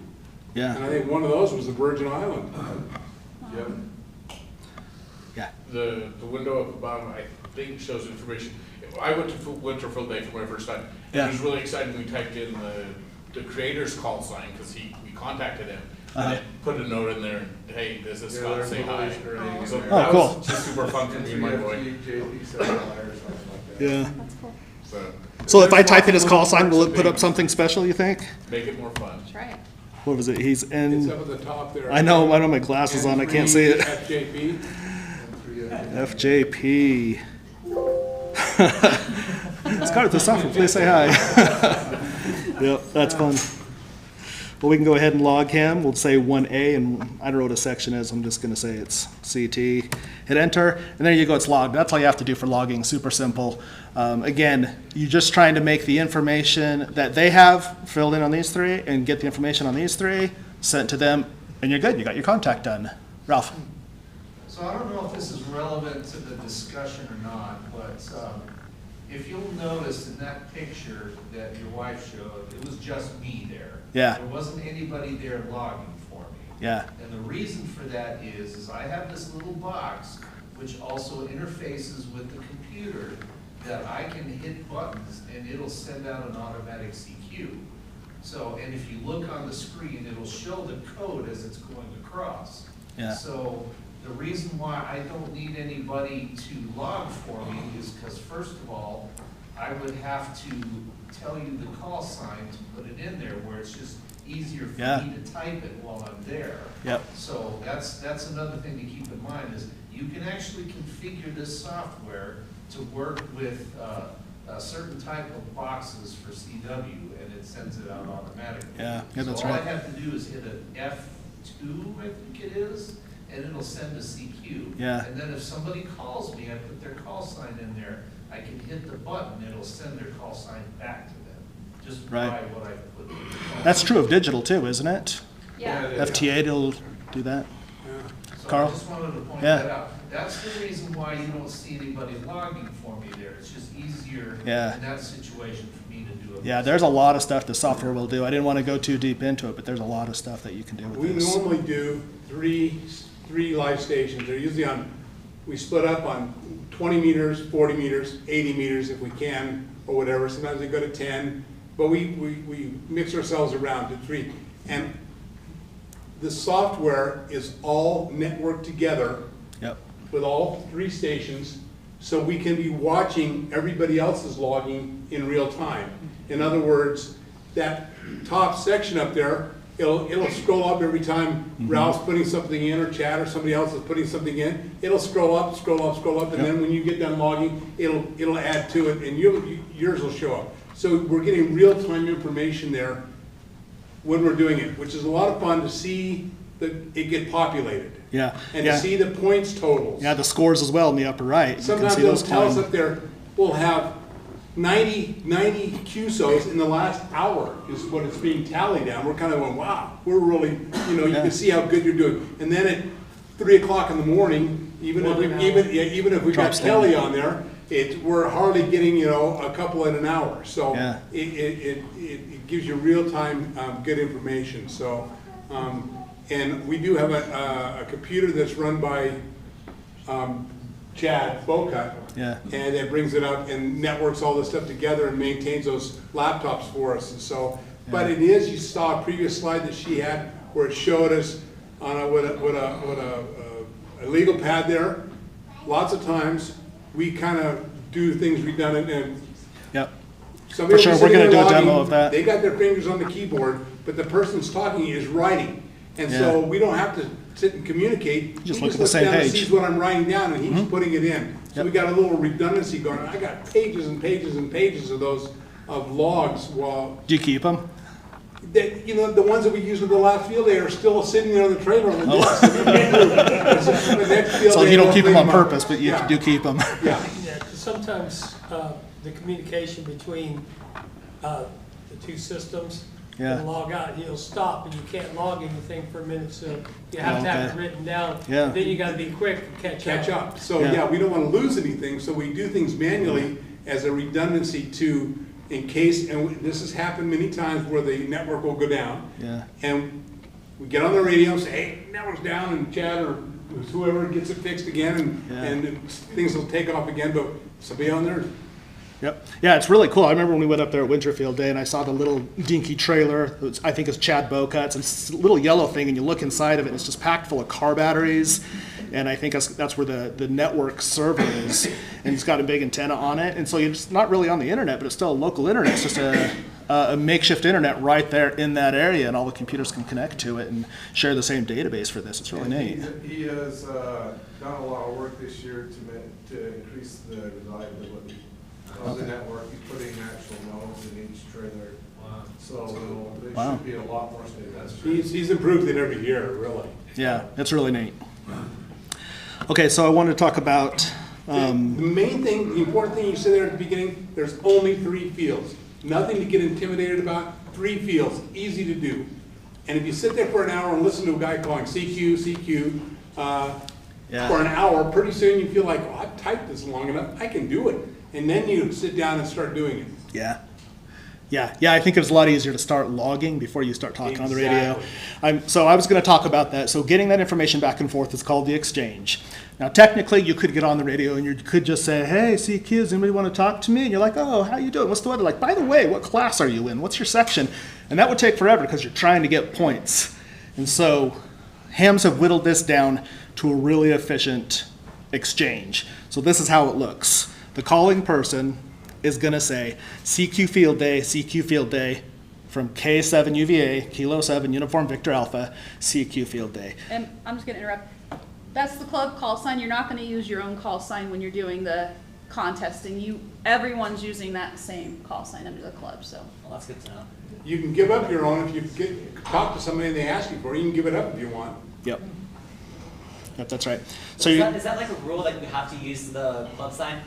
S2: And I
S10: Yeah,
S2: think one of those was the Virgin Island.
S12: Yep.
S10: yeah,
S6: The window at the bottom, I think, shows information. I went to Winterfield Day for my first time, and
S10: Yeah.
S6: it was really exciting. We typed in the creator's call sign, because we contacted him,
S10: Uh-huh.
S6: and it put a note in there, hey, this is Scott, say hi. So
S10: Oh,
S6: that
S10: cool.
S6: was just super fun for me and my boy.
S10: yeah.
S8: That's cool.
S10: So if I type in his call sign, will it put up something special, you think?
S6: Make it more fun.
S1: That's right.
S10: What was it? He's
S2: It's
S10: in,
S2: up at the top there.
S10: I know my glasses on, I can't see it.
S2: FJP.
S10: FJP. Scott, the software, please say hi. Yep, that's fun. Well, we can go ahead and log him. We'll say 1A, and I don't know what a section is. I'm just going to say it's CT. Hit enter, and there you go. It's logged. That's all you have to do for logging. Super simple. Again, you're just trying to make the information that they have filled in on these 3 and get the information on these 3 sent to them, and you're good. You got your contact done. Ralph.
S9: So I don't know if this is relevant to the discussion or not, but if you'll notice in that picture that your wife showed, it was just me there.
S10: Yeah.
S9: There wasn't anybody there logging for me.
S10: Yeah.
S9: And the reason for that is I have this little box which also interfaces with the computer that I can hit buttons and it'll send out an automatic CQ. So, and if you look on the screen, it'll show the code as it's going across.
S10: Yeah.
S9: So the reason why I don't need anybody to log for me is because, first of all, I would have to tell you the call sign to put it in there, where it's just easier for
S10: Yeah.
S9: me to type it while I'm there.
S10: Yep.
S9: So that's another thing to keep in mind, is you can actually configure this software to work with a certain type of boxes for CW, and it sends it out automatically.
S10: Yeah, that's
S9: So all I
S10: right.
S9: have to do is hit an F2, I think it is, and it'll send a CQ.
S10: Yeah.
S9: And then if somebody calls me, I put their call sign in there, I can hit the button, it'll send their call sign back to them, just by
S10: Right.
S9: what I put in.
S10: That's true of digital too, isn't it?
S1: Yeah.
S10: FTA will do that.
S9: So
S10: Carl?
S9: I just wanted to point
S10: Yeah.
S9: that out. That's the reason why you don't see anybody logging for me there. It's just easier
S10: Yeah.
S9: in that situation for me to do it.
S10: Yeah, there's a lot of stuff the software will do. I didn't want to go too deep into it, but there's a lot of stuff that you can do with
S2: We
S10: this.
S2: normally do three live stations. They're usually we split up on 20 meters, 40 meters, 80 meters if we can, or whatever. Sometimes they go to 10, but we mix ourselves around to 3. And the software is all networked together
S10: Yep.
S2: with all 3 stations, so we can be watching everybody else's logging in real time. In other words, that top section up there, it'll scroll up every time Ralph's putting something in, or Chad or somebody else is putting something in. It'll scroll up, scroll up, scroll up, and then when you get done logging, it'll add to it, and yours will show up. So we're getting real-time information there when we're doing it, which is a lot of fun to see it get populated.
S10: Yeah.
S2: And
S10: Yeah.
S2: to see the points totals.
S10: Yeah, the scores as well in the upper right. You can
S2: Sometimes
S10: see
S2: they'll
S10: those
S2: tell us
S10: time.
S2: up there, we'll have 90 QSOs in the last hour is what it's being tallied down. We're kind of going, wow, we're really, you
S10: Yeah.
S2: can see how good you're doing. And then at 3 o'clock in the morning, even if we got
S10: Drops down.
S2: Kelly on there, we're hardly getting, a couple in an hour. So
S10: Yeah.
S2: it gives you real-time, good information. So, and we do have a computer that's run by, Chad Bocut.
S10: Yeah.
S2: And it brings it up and networks all this stuff together and maintains those laptops for us. And so, but it is, you saw a previous slide that she had where it showed us on a legal pad there. Lots of times, we kind of do things redundant, and
S10: Yep.
S2: somebody
S10: For sure,
S2: will be
S10: we're
S2: sitting
S10: gonna
S2: there
S10: do a demo
S2: logging,
S10: of that.
S2: They got their fingers on the keyboard, but the person's talking is writing. And
S10: Yeah.
S2: so we don't have to sit and communicate.
S10: Just
S2: He
S10: look at the
S2: looks
S10: same
S2: down and
S10: page.
S2: sees what I'm writing down, and he's putting it in. So
S10: Yep.
S2: we got a little redundancy going on. I got pages and pages and pages of those, of logs, while,
S10: Do you keep them?
S2: the ones that we used with the last field day are still sitting there on the trailer on the desk. The next field
S10: So
S2: day,
S10: you don't
S2: we'll
S10: keep them
S2: clean
S10: on
S2: 'em up.
S10: purpose, but you
S2: Yeah.
S10: do keep them.
S2: Yeah.
S13: Yeah, 'cause sometimes the communication between the two systems
S10: Yeah.
S13: can log out, you'll stop and you can't log anything for a minute, so you have to have it
S10: Okay.
S13: written down.
S10: Yeah.
S13: Then you gotta be quick to
S2: Catch up. So,
S10: Yeah.
S2: yeah, we don't want to lose anything, so we do things manually as a redundancy to, in case, and this has happened many times where the network will go down.
S10: Yeah.
S2: And we get on the radio and say, hey, network's down, and Chad or whoever gets it fixed again,
S10: Yeah.
S2: and things will take off again, but somebody on there,
S10: Yep. Yeah, it's really cool. I remember when we went up there at Winterfield Day and I saw the little dinky trailer. I think it's Chad Bocut's. It's a little yellow thing, and you look inside of it, and it's just packed full of car batteries. And I think that's where the network server is. And it's got a big antenna on it. And so it's not really on the internet, but it's still a local internet. It's just a makeshift internet right there in that area, and all the computers can connect to it and share the same database for this. It's really neat.
S7: He has done a lot of work this year to increase the reliability of the network. He's putting actual nodes in each trailer. So there
S10: Wow.
S7: should be a lot more stability.
S2: he's improved it every year, really.
S10: Yeah, it's really neat. Okay, so I wanted to talk about,
S2: The main thing, the important thing you said there at the beginning, there's only 3 fields. Nothing to get intimidated about, 3 fields, easy to do. And if you sit there for an hour and listen to a guy calling CQ,
S10: Yeah.
S2: for an hour, pretty soon you feel like, oh, I've typed this long enough, I can do it. And then you sit down and start doing it.
S10: yeah. Yeah, I think it's a lot easier to start logging before you start talking on the radio. So I was going to talk about that. So getting that information back and forth is called the exchange. Now, technically, you could get on the radio and you could just say, hey, CQ, does anybody want to talk to me? And you're like, oh, how you doing? What's the weather like? By the way, what class are you in? What's your section? And that would take forever because you're trying to get points. And so hams have whittled this down to a really efficient exchange. So this is how it looks. The calling person is going to say CQ field day from K7 UVA, Kilo 7, Uniform Victor Alpha, CQ field day.
S8: And I'm just gonna interrupt. That's the club call sign. You're not gonna use your own call sign when you're doing the contesting. Everyone's using that same call sign under the club, so.
S4: Well, that's good to know.
S2: You can give up your own if you talk to somebody and they ask you for it. You can give it up if you want.
S10: Yep, that's right. So
S4: Is that like a rule that you have to use the club sign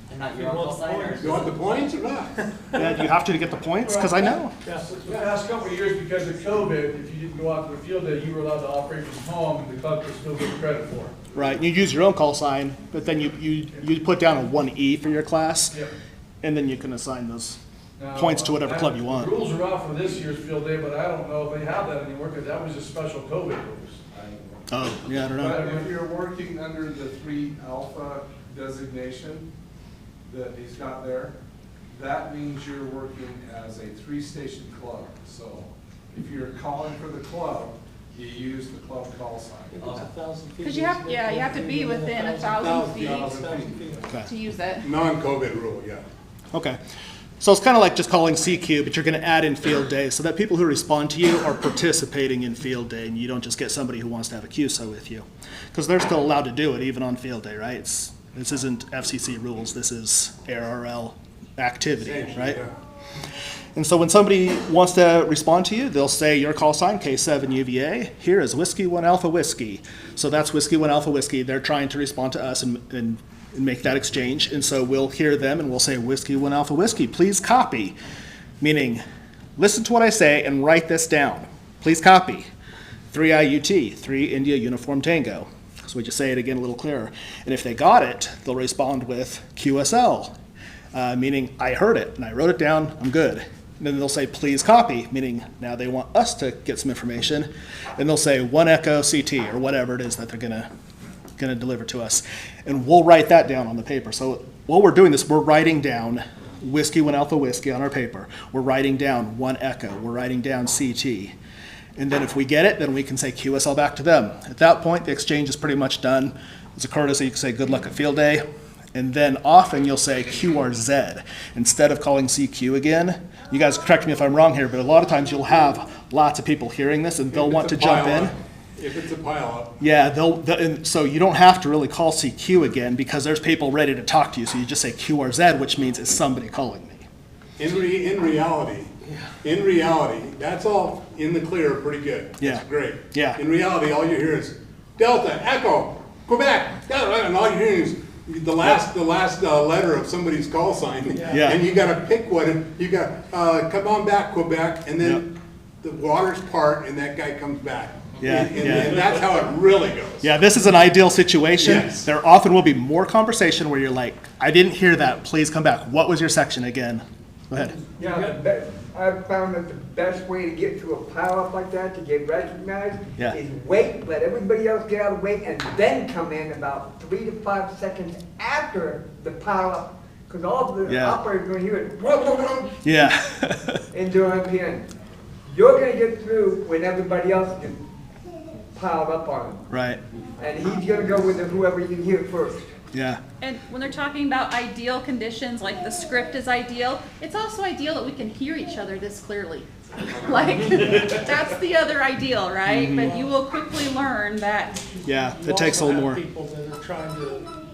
S4: and not your own call sign? Or
S2: You want the points or not?
S10: yeah, you have to get the points because I know.
S12: Yeah, so the past couple of years, because of COVID, if you didn't go out to the field day, you were allowed to operate from home, and the club could still get credit for it.
S10: Right, you use your own call sign, but then you put down a 1E for your class,
S12: Yep.
S10: and then you can assign those
S12: Now,
S10: points to whatever club you want.
S12: The rules are out for this year's field day, but I don't know if they have that anymore, because that was just special COVID rules.
S10: Oh, yeah, I don't know.
S7: But if you're working under the 3 alpha designation that he's got there, that means you're working as a 3-station club. So if you're calling for the club, you use the club call sign.
S13: If it's 1,000 feet.
S8: Because you have to be within 1,000 feet
S7: 1,000 feet.
S10: Okay.
S8: to use it.
S2: Non-COVID rule, yeah.
S10: Okay. So it's kind of like just calling CQ, but you're going to add in field day so that people who respond to you are participating in field day and you don't just get somebody who wants to have a QSO with you. Because they're still allowed to do it even on field day, right? This isn't FCC rules, this is ARRL activity, right?
S2: Yeah.
S10: And so when somebody wants to respond to you, they'll say your call sign, K7 UVA, here is Whiskey 1 Alpha Whiskey. So that's Whiskey 1 Alpha Whiskey. They're trying to respond to us and make that exchange. And so we'll hear them and we'll say Whiskey 1 Alpha Whiskey, please copy. Meaning, listen to what I say and write this down. Please copy. 3 IUT, 3 India Uniform Tango. So we just say it again a little clearer. And if they got it, they'll respond with QSL, meaning I heard it and I wrote it down, I'm good. And then they'll say, please copy, meaning now they want us to get some information. And they'll say 1 Echo CT or whatever it is that they're gonna deliver to us. And we'll write that down on the paper. So while we're doing this, we're writing down Whiskey 1 Alpha Whiskey on our paper. We're writing down 1 Echo. We're writing down CT. And then if we get it, then we can say QSL back to them. At that point, the exchange is pretty much done. As a courtesy, you can say good luck at field day. And then often you'll say QRZ instead of calling CQ again. You guys correct me if I'm wrong here, but a lot of times you'll have lots of people hearing this and they'll want to jump in.
S2: If it's a pile-up.
S10: Yeah, and so you don't have to really call CQ again because there's people ready to talk to you. So you just say QRZ, which means it's somebody calling me.
S2: In reality, that's all in the clear pretty good.
S10: Yeah.
S2: That's great.
S10: Yeah.
S2: In reality, all you hear is Delta, Echo, Quebec, Delta, and all you hear is the last letter of somebody's call sign.
S10: Yeah.
S2: And you gotta pick one, you got, come on back, Quebec, and then the waters part and that guy comes back.
S10: Yeah,
S2: And that's how it really goes.
S10: Yeah, this is an ideal situation.
S2: Yes.
S10: There often will be more conversation where you're like, I didn't hear that, please come back. What was your section again? Go ahead.
S11: Yeah, I've found that the best way to get to a pile-up like that, to get recognized,
S10: Yeah.
S11: is wait, let everybody else get out of the way, and then come in about 3 to 5 seconds after the pile-up, because all of the
S10: Yeah.
S11: operators are going to hear it,
S10: Yeah.
S11: and do it. You're going to get through when everybody else is piled up on him,
S10: Right.
S11: and he's going to go with whoever you can hear first.
S10: Yeah.
S8: And when they're talking about ideal conditions, like the script is ideal, it's also ideal that we can hear each other this clearly. Like, that's the other ideal, right? But you will quickly learn that.
S10: Yeah,
S13: You
S10: it takes a
S13: also
S10: little
S13: have
S10: more.
S13: people that are trying to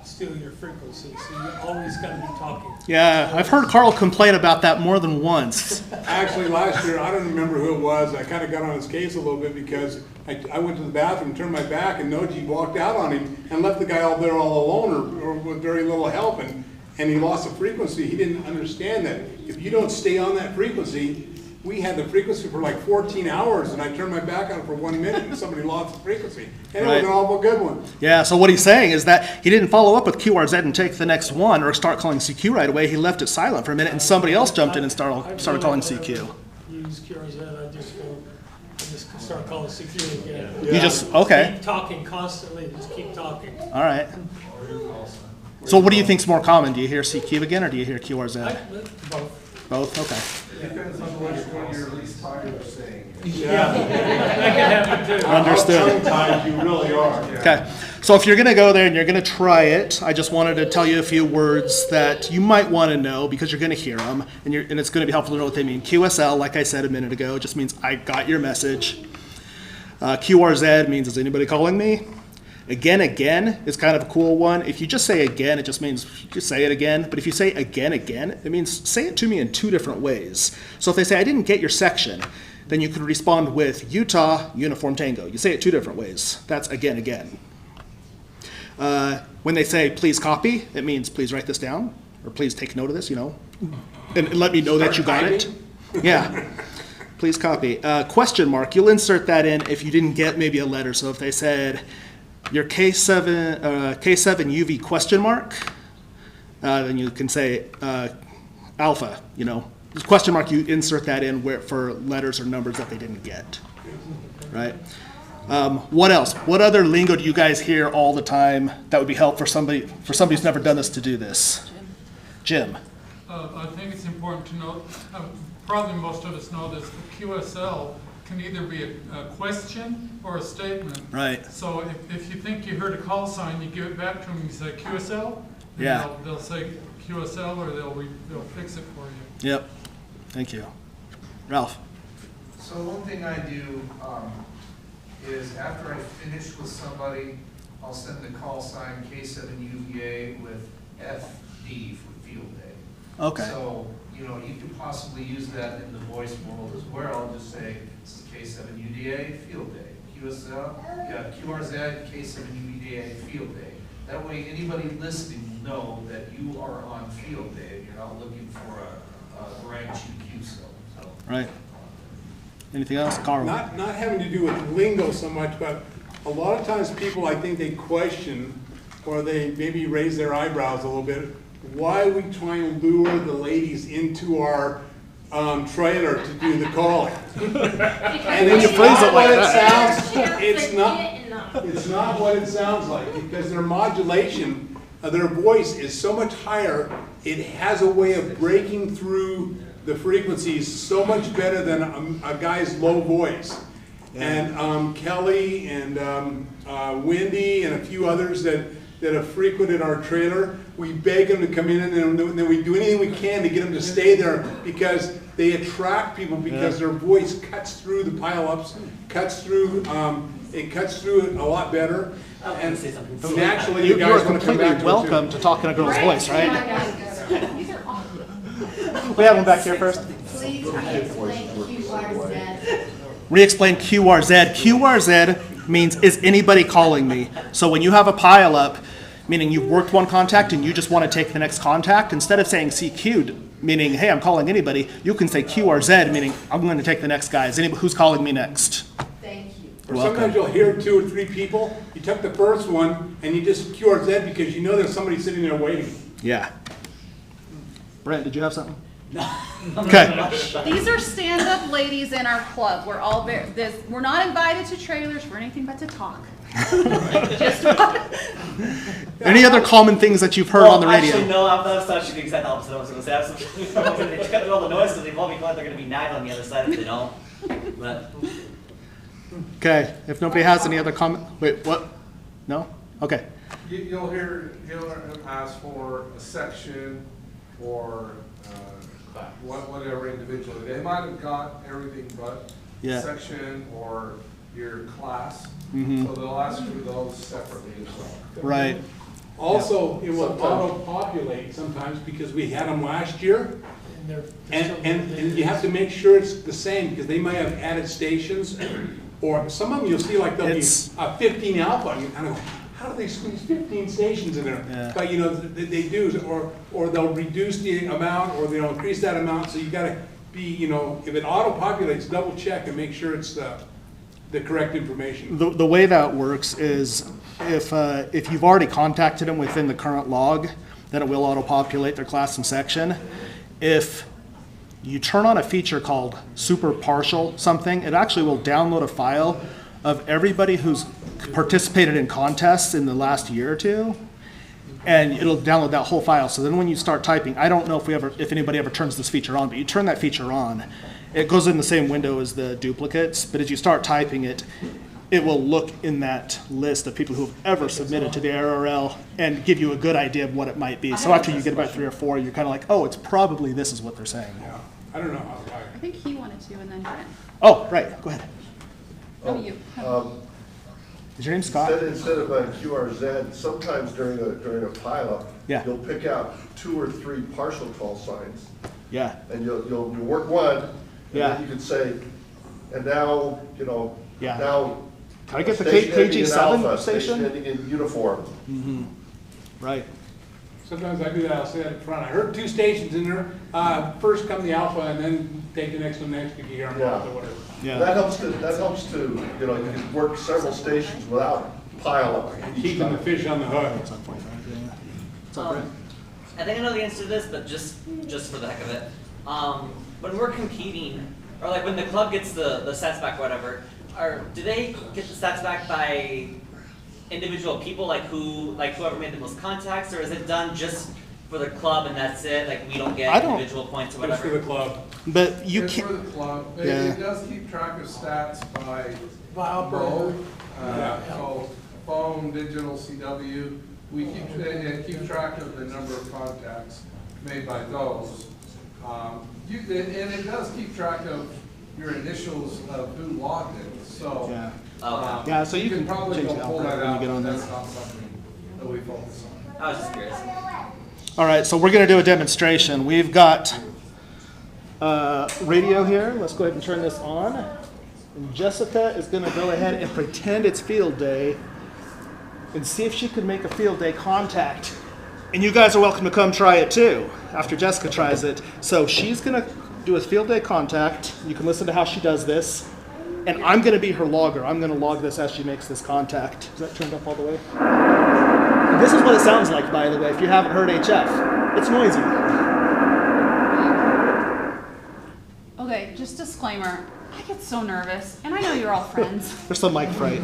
S13: steal your frequency, so you always got to be talking.
S10: Yeah, I've heard Carl complain about that more than once.
S2: Actually, last year, I don't remember who it was, I kind of got on his case a little bit because I went to the bathroom, turned my back, and Noji walked out on him and left the guy out there all alone or with very little help, and he lost the frequency. He didn't understand that if you don't stay on that frequency, we had the frequency for like 14 hours, and I turned my back on it for 1 minute, and somebody lost the frequency. And it was
S10: Right.
S2: an awful good one.
S10: Yeah, so what he's saying is that he didn't follow up with QRZ and take the next one or start calling CQ right away. He left it silent for a minute, and somebody else jumped in and started calling CQ.
S13: Use QRZ, I just start calling CQ again.
S10: You just, okay,
S13: Keep talking constantly, just keep talking.
S10: all right. So what do you think's more common? Do you hear CQ again, or do you hear QRZ?
S13: Both.
S10: Both, okay.
S7: Depends on which one you're least tired of saying.
S13: Yeah, that can happen too.
S10: Understood.
S2: Sometimes you really are.
S10: Okay, so if you're gonna go there and you're gonna try it, I just wanted to tell you a few words that you might wanna know because you're gonna hear them, and it's gonna be helpful to know what they mean. QSL, like I said a minute ago, just means I got your message. QRZ means, is anybody calling me? Again is kind of a cool one. If you just say again, it just means you just say it again. But if you say again, it means say it to me in two different ways. So if they say, I didn't get your section, then you could respond with Utah, Uniform Tango. You say it two different ways. That's again. When they say, please copy, it means please write this down, or please take note of this, and let me know that you got it. Yeah, please copy. Question mark, you'll insert that in if you didn't get maybe a letter. So if they said, your K7 UV question mark, then you can say alpha, question mark, you insert that in for letters or numbers that they didn't get, right? What else? What other lingo do you guys hear all the time that would be helpful for somebody who's never done this to do this? Jim.
S14: I think it's important to note, probably most of us know this, the QSL can either be a question or a statement.
S10: Right.
S14: So if you think you heard a call sign, you give it back to them, you say QSL, and
S10: Yeah.
S14: they'll say QSL, or they'll fix it for you.
S10: Yep. Thank you. Ralph.
S9: So one thing I do is after I finish with somebody, I'll send the call sign K7UVA with FD for field day.
S10: Okay.
S9: So, you could possibly use that in the voice world as well. Just say, this is K7UDA field day. QRZ, K7UVA field day. That way, anybody listening will know that you are on field day and you're not looking for a brand new QSO. So.
S10: Right. Anything else, Carl?
S2: Not having to do with lingo so much, but a lot of times people, I think they question, or they maybe raise their eyebrows a little bit, why we try and lure the ladies into our trailer to do the calling. And
S10: when you phrase it like
S2: that, it's not what it sounds like, because their modulation, their voice is so much higher, it has a way of breaking through the frequencies so much better than a guy's low voice. And Kelly and Wendy and a few others that have frequented our trailer, we beg them to come in, and then we do anything we can to get them to stay there, because they attract people, because their voice cuts through the pileups, it cuts through it a lot better. And
S4: say something.
S2: naturally,
S10: You
S2: you
S10: are
S2: guys want to come
S10: completely
S2: back to
S10: welcome
S2: it
S10: to talk in a girl's voice, right? We have one back here first.
S3: Please explain QRZ.
S10: Re-explain QRZ. QRZ means, is anybody calling me? So when you have a pileup, meaning you've worked one contact and you just want to take the next contact, instead of saying CQ, meaning, hey, I'm calling anybody, you can say QRZ, meaning I'm going to take the next guy. Is anybody who's calling me next?
S3: Thank you.
S2: Or sometimes you'll hear 2 or 3 people, you took the first one, and you just QRZ because you know there's somebody sitting there waiting.
S10: Yeah. Brent, did you have something? Okay.
S8: These are stand-up ladies in our club. We're all we're not invited to trailers for anything but to talk.
S10: Any other common things that you've heard on the radio?
S4: Actually, no, that's actually the exact opposite. I was going to say, they cut through all the noise, so they probably feel like they're going to be nagged on the other side if they don't. But
S10: Okay, if nobody has any other comment, wait, what? No? Okay.
S7: You'll hear him ask for a section or whatever individually. They might have got everything but section or your class. So they'll ask for those separately as well.
S10: Right.
S2: Also, it will auto-populate sometimes because we had them last year. And you have to make sure it's the same, because they might have added stations, or some of them you'll see like they'll be 15 alpha. And I don't know, how do they squeeze 15 stations in there?
S10: Yeah.
S2: But they do, or they'll reduce the amount, or they'll increase that amount. So you got to be, if it auto-populates, double check and make sure it's the correct information.
S10: The way that works is if you've already contacted them within the current log, then it will auto-populate their class and section. If you turn on a feature called super partial something, it actually will download a file of everybody who's participated in contests in the last year or two, and it'll download that whole file. So then when you start typing, I don't know if anybody ever turns this feature on, but you turn that feature on, it goes in the same window as the duplicates, but as you start typing it, it will look in that list of people who have ever submitted to the RRL and give you a good idea of what it might be. So after you get about 3 or 4, you're kind of like, oh, it's probably this is what they're saying.
S2: Yeah, I don't know how to
S8: I think he wanted to, and then Brent.
S10: Oh, right, go ahead.
S8: Oh, you.
S10: Is your name Scott?
S15: Instead of a QRZ, sometimes during a pileup,
S10: Yeah.
S15: you'll pick out 2 or 3 partial call signs,
S10: Yeah.
S15: and you'll work one, and
S10: Yeah.
S15: then you can say, and now,
S10: Yeah.
S15: now.
S10: Can I get the
S15: station ending in
S10: KG7
S15: alpha,
S10: station?
S15: ending in uniform.
S10: Right.
S2: Sometimes I do that, I'll say that in front. I heard 2 stations in there. First come the alpha and then take the next one next to gear them off or whatever.
S10: Yeah.
S15: That helps to, you can work several stations without pileup.
S2: Keeping the fish on the hook.
S4: I think I know the answer to this, but just for the heck of it, when we're competing, or like when the club gets the stats back, or whatever, do they get the stats back by individual people, like whoever made the most contacts, or is it done just for the club and that's it? Like we don't get individual points or
S2: Just
S4: whatever.
S2: for the club.
S10: But you
S7: It's
S10: can't.
S7: for the club.
S10: Yeah.
S7: It does keep track of stats by
S13: operator.
S7: So phone, digital, CW. It keeps track of the number of contacts made by those. And it does keep track of your initials of who logged it. So
S10: Yeah.
S4: Okay.
S10: So you can
S7: probably
S10: change
S7: go
S10: the
S7: pull that
S10: operator when
S7: out,
S10: you get on
S7: but
S10: there.
S7: that's not something that we focus on.
S4: I was just curious.
S10: All right, so we're going to do a demonstration. We've got radio here. Let's go ahead and turn this on. And Jessica is going to go ahead and pretend it's field day and see if she can make a field day contact. And you guys are welcome to come try it too after Jessica tries it. So she's going to do a field day contact. You can listen to how she does this. And I'm going to be her logger. I'm going to log this as she makes this contact. Is that turned up all the way? This is what it sounds like, by the way, if you haven't heard HF. It's noisy.
S8: Okay, just disclaimer. I get so nervous, and I know you're all friends.
S10: There's some mic fright.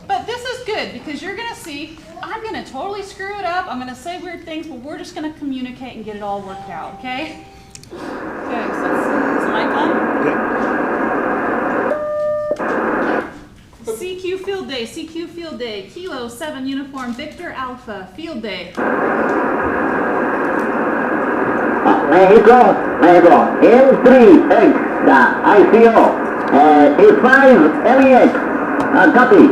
S8: But this is good because you're gonna see, I'm gonna totally screw it up. I'm gonna say weird things, but we're just gonna communicate and get it all worked out, okay? Okay, so is the mic on? CQ Field Day, CQ Field Day, Kilo 7 Uniform Victor Alpha Field Day.
S16: There you go. M3X, ICO. A5 LEX, copy.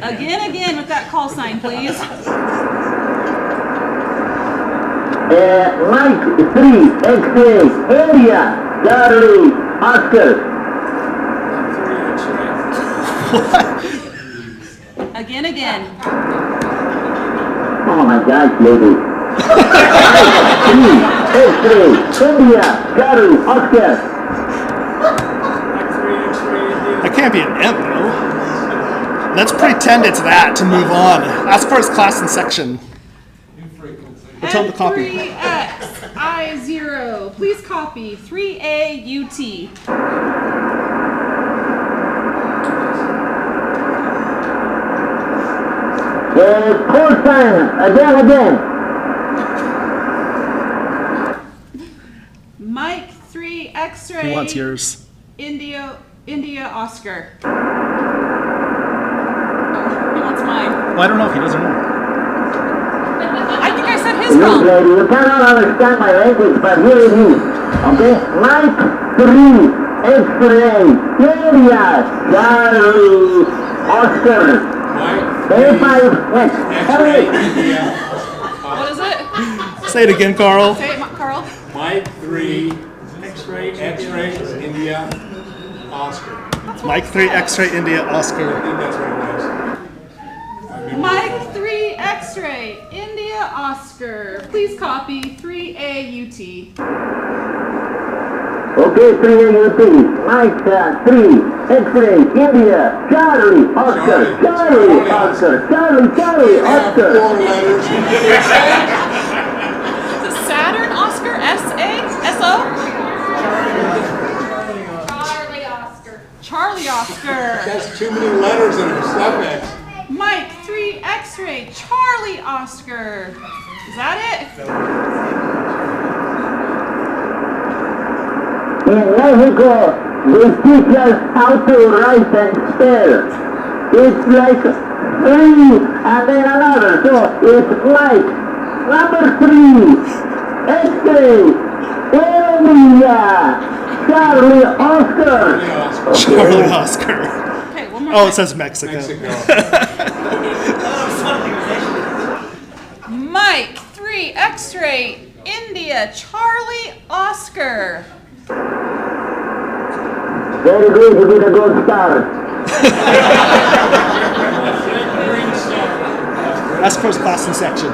S8: Again with that call sign, please.
S16: Mike 3 X-ray, India, Charlie, Oscar.
S8: Again.
S16: Oh my gosh, lady. X-ray, India, Charlie, Oscar.
S10: That can't be an M, though. Let's pretend it's that to move on. Ask for his class and section. We'll tell him to copy.
S8: N3X I0. Please copy 3AUT.
S16: Call sign, again.
S8: Mike 3 X-ray.
S10: He wants yours.
S8: India Oscar. Oh, he wants mine.
S10: Well, I don't know if he doesn't know.
S8: I think I said his
S16: Look,
S8: wrong.
S16: lady, you cannot understand my language, but here it is. Okay? Mike 3 X-ray, India, Charlie, Oscar. A5X,
S8: What is it?
S10: Say it again, Carl.
S8: Say it, Carl.
S2: Mike 3, X-ray, India, Oscar.
S10: Mike 3 X-ray India Oscar.
S2: I think that's what it was.
S8: Mike 3 X-ray India Oscar. Please copy 3AUT.
S16: Okay, 3AUT, Mike, 3, X-ray, India, Charlie, Oscar, Charlie, Oscar, Charlie, Charlie, Oscar.
S2: 4 letters.
S8: The Saturn Oscar S-A? S-O?
S1: Charlie Oscar.
S8: Charlie Oscar.
S2: That's too many letters in a suffix.
S8: Mike, 3 X-ray, Charlie Oscar. Is that it?
S16: In Mexico, they teach us how to write and spell. It's like 3 and then another. So it's Mike, number 3, X-ray, India, Charlie Oscar.
S10: Charlie Oscar.
S8: Okay, one more.
S10: Oh, it says Mexico.
S8: Mike, 3 X-ray, India, Charlie Oscar.
S16: Very good, you get a gold star.
S10: That's first class in section.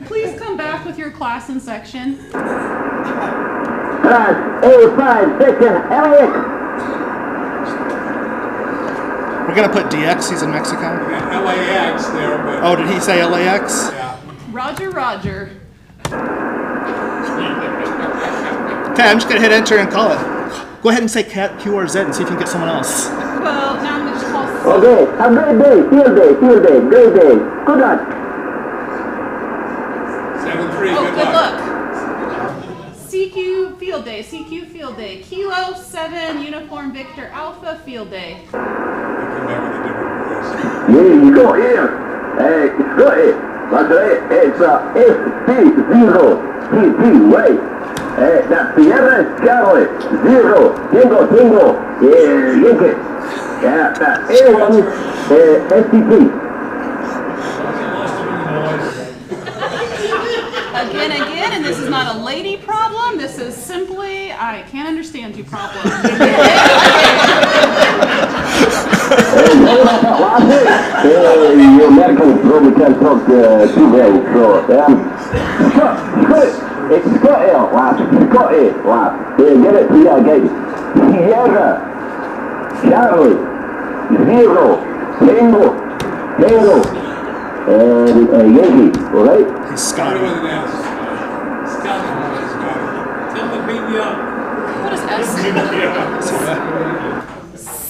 S8: Please come back with your class and section.
S16: Class A5, section LAX.
S10: We're gonna put DX, he's in Mexico.
S2: LAX there, but.
S10: Oh, did he say LAX?
S2: Yeah.
S8: Roger, Roger.
S10: Okay, I'm just gonna hit enter and call it. Go ahead and say QRZ and see if you can get someone else.
S8: Well, now I'm gonna just call.
S16: Okay, a great day, field day, great day. Good luck.
S2: 7-3,
S8: Oh,
S2: good
S8: good
S2: luck.
S8: luck. CQ field day, CQ field day. Kilo 7 Uniform Victor Alpha field day.
S2: Come back with a different voice.
S16: Yeah, you go here. It's good. That's right. It's ST0 TT, right? That's Sierra Charlie 0 Tango, Yankee. Yeah, that's A1 STP.
S8: Again, and this is not a lady problem. This is simply, I can't understand you problem.
S16: Your Americans probably can't talk too well, so it's Scotty, lads. Get it? Yeah, get it. Sierra, Charlie, 0, Tango, and Yankee, alright?
S10: He's Scotty.
S2: Everyone else. Scotty. Tell them to beat me up.
S8: What is S?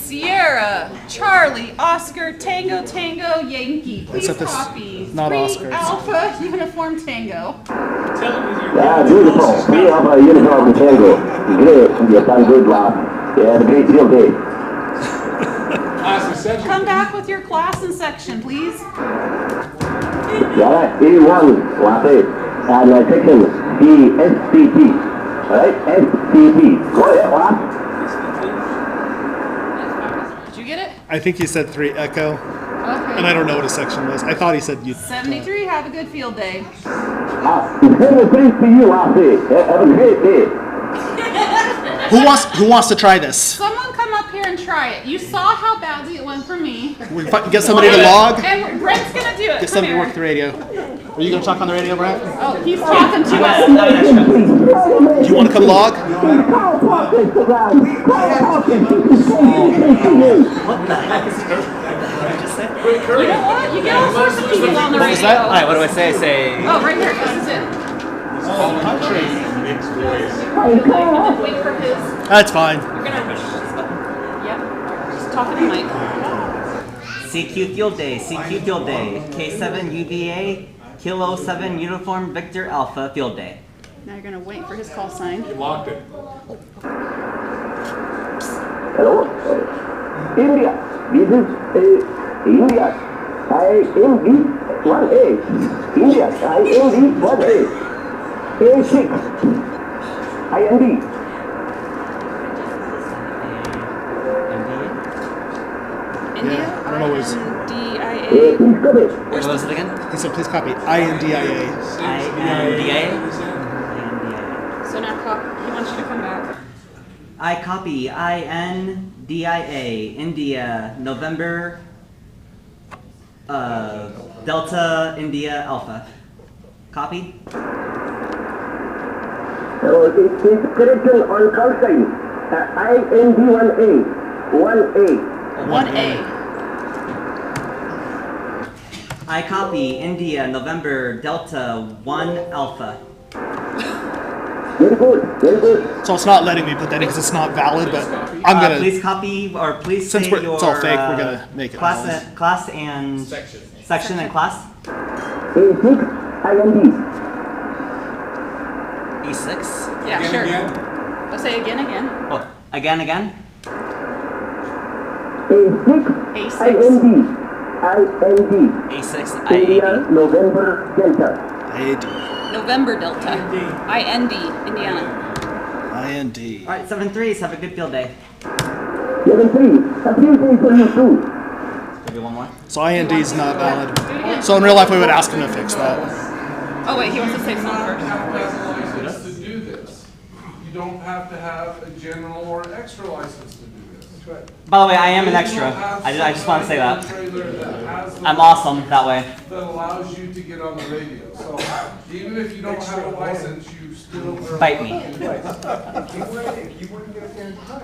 S8: Sierra, Charlie, Oscar, Tango, Yankee. Please
S10: Except it's
S8: copy.
S10: not
S8: 3
S10: Oscar.
S8: Alpha Uniform Tango.
S16: Yeah, beautiful. 3 Alpha Uniform Tango. Great. You've done good, lad. Yeah, the great field day.
S8: Come back with your class and section, please.
S16: Yeah, A1, lad. And section SCP. Alright, SCP. Go ahead, lad.
S8: Did you get it?
S10: I think he said 3 Echo,
S8: Okay.
S10: and I don't know what his section was. I thought he said you.
S8: 73, have a good field day.
S16: 73 to you, lad. Have a great day.
S10: Who wants to try this?
S8: Someone come up here and try it. You saw how badly it went for me.
S10: We can get somebody to log.
S8: And Brent's gonna do it.
S10: Get somebody to work the radio. Are you gonna talk on the radio, Brent?
S8: Oh, he's talking to us.
S10: Do you want to come log?
S4: What the heck is that? What did I just say?
S8: You know what? You get all sorts of people on the radio.
S5: What was that? Alright, what do I say? I say.
S8: Oh, right here. This is it. Wait for his.
S10: That's fine.
S8: You're gonna. Yep. Just talking to Mike.
S4: CQ Field Day, K7 UVA, Kilo 7 Uniform Victor Alpha Field Day.
S8: Now you're gonna wait for his call sign.
S2: You locked it.
S16: Hello? India. This is India. IND1A. India. IND1A. A6. IND.
S8: India.
S10: I don't know what his-
S8: INDIA.
S16: Please come in.
S4: What was it again?
S10: He said please copy INDIA.
S4: INDA?
S8: So now he wants you to come back.
S4: I copy INDIA, India, November, Delta India Alpha. Copy?
S16: So it's correction on call sign. IND1A. 1A.
S8: 1A.
S4: I copy India November Delta 1 Alpha.
S16: Very good, very good.
S10: So it's not letting me put that in because it's not valid, but I'm gonna.
S4: Please copy or please
S10: Since
S4: say
S10: it's all fake, we're gonna make it
S4: class
S10: valid.
S4: class and section and class.
S16: A6 IND.
S4: E6.
S8: Yeah,
S2: Again,
S8: sure.
S2: again.
S8: Let's say again.
S4: Oh, again.
S16: A6
S8: A6.
S16: IND. IND.
S4: A6
S16: India,
S4: IAD.
S16: November, Delta.
S10: AD.
S8: November Delta. IND, Indiana.
S10: IND.
S4: All right, 7-3s. Have a good field day.
S16: 7-3. A few days for you too.
S4: Maybe one more.
S10: So IND is not valid. So in real life, we would ask him to fix that.
S8: Oh wait, he wants to say something
S7: You don't
S8: first.
S7: have to have a license to do this. You don't have to have a general or extra license to do this. That's right.
S4: By the way, I am an extra. I just want to say that. I'm awesome that way.
S7: That allows you to get on the radio. So even if you don't have a license, you still are.
S4: Bite me.
S11: If you want to get up there and talk,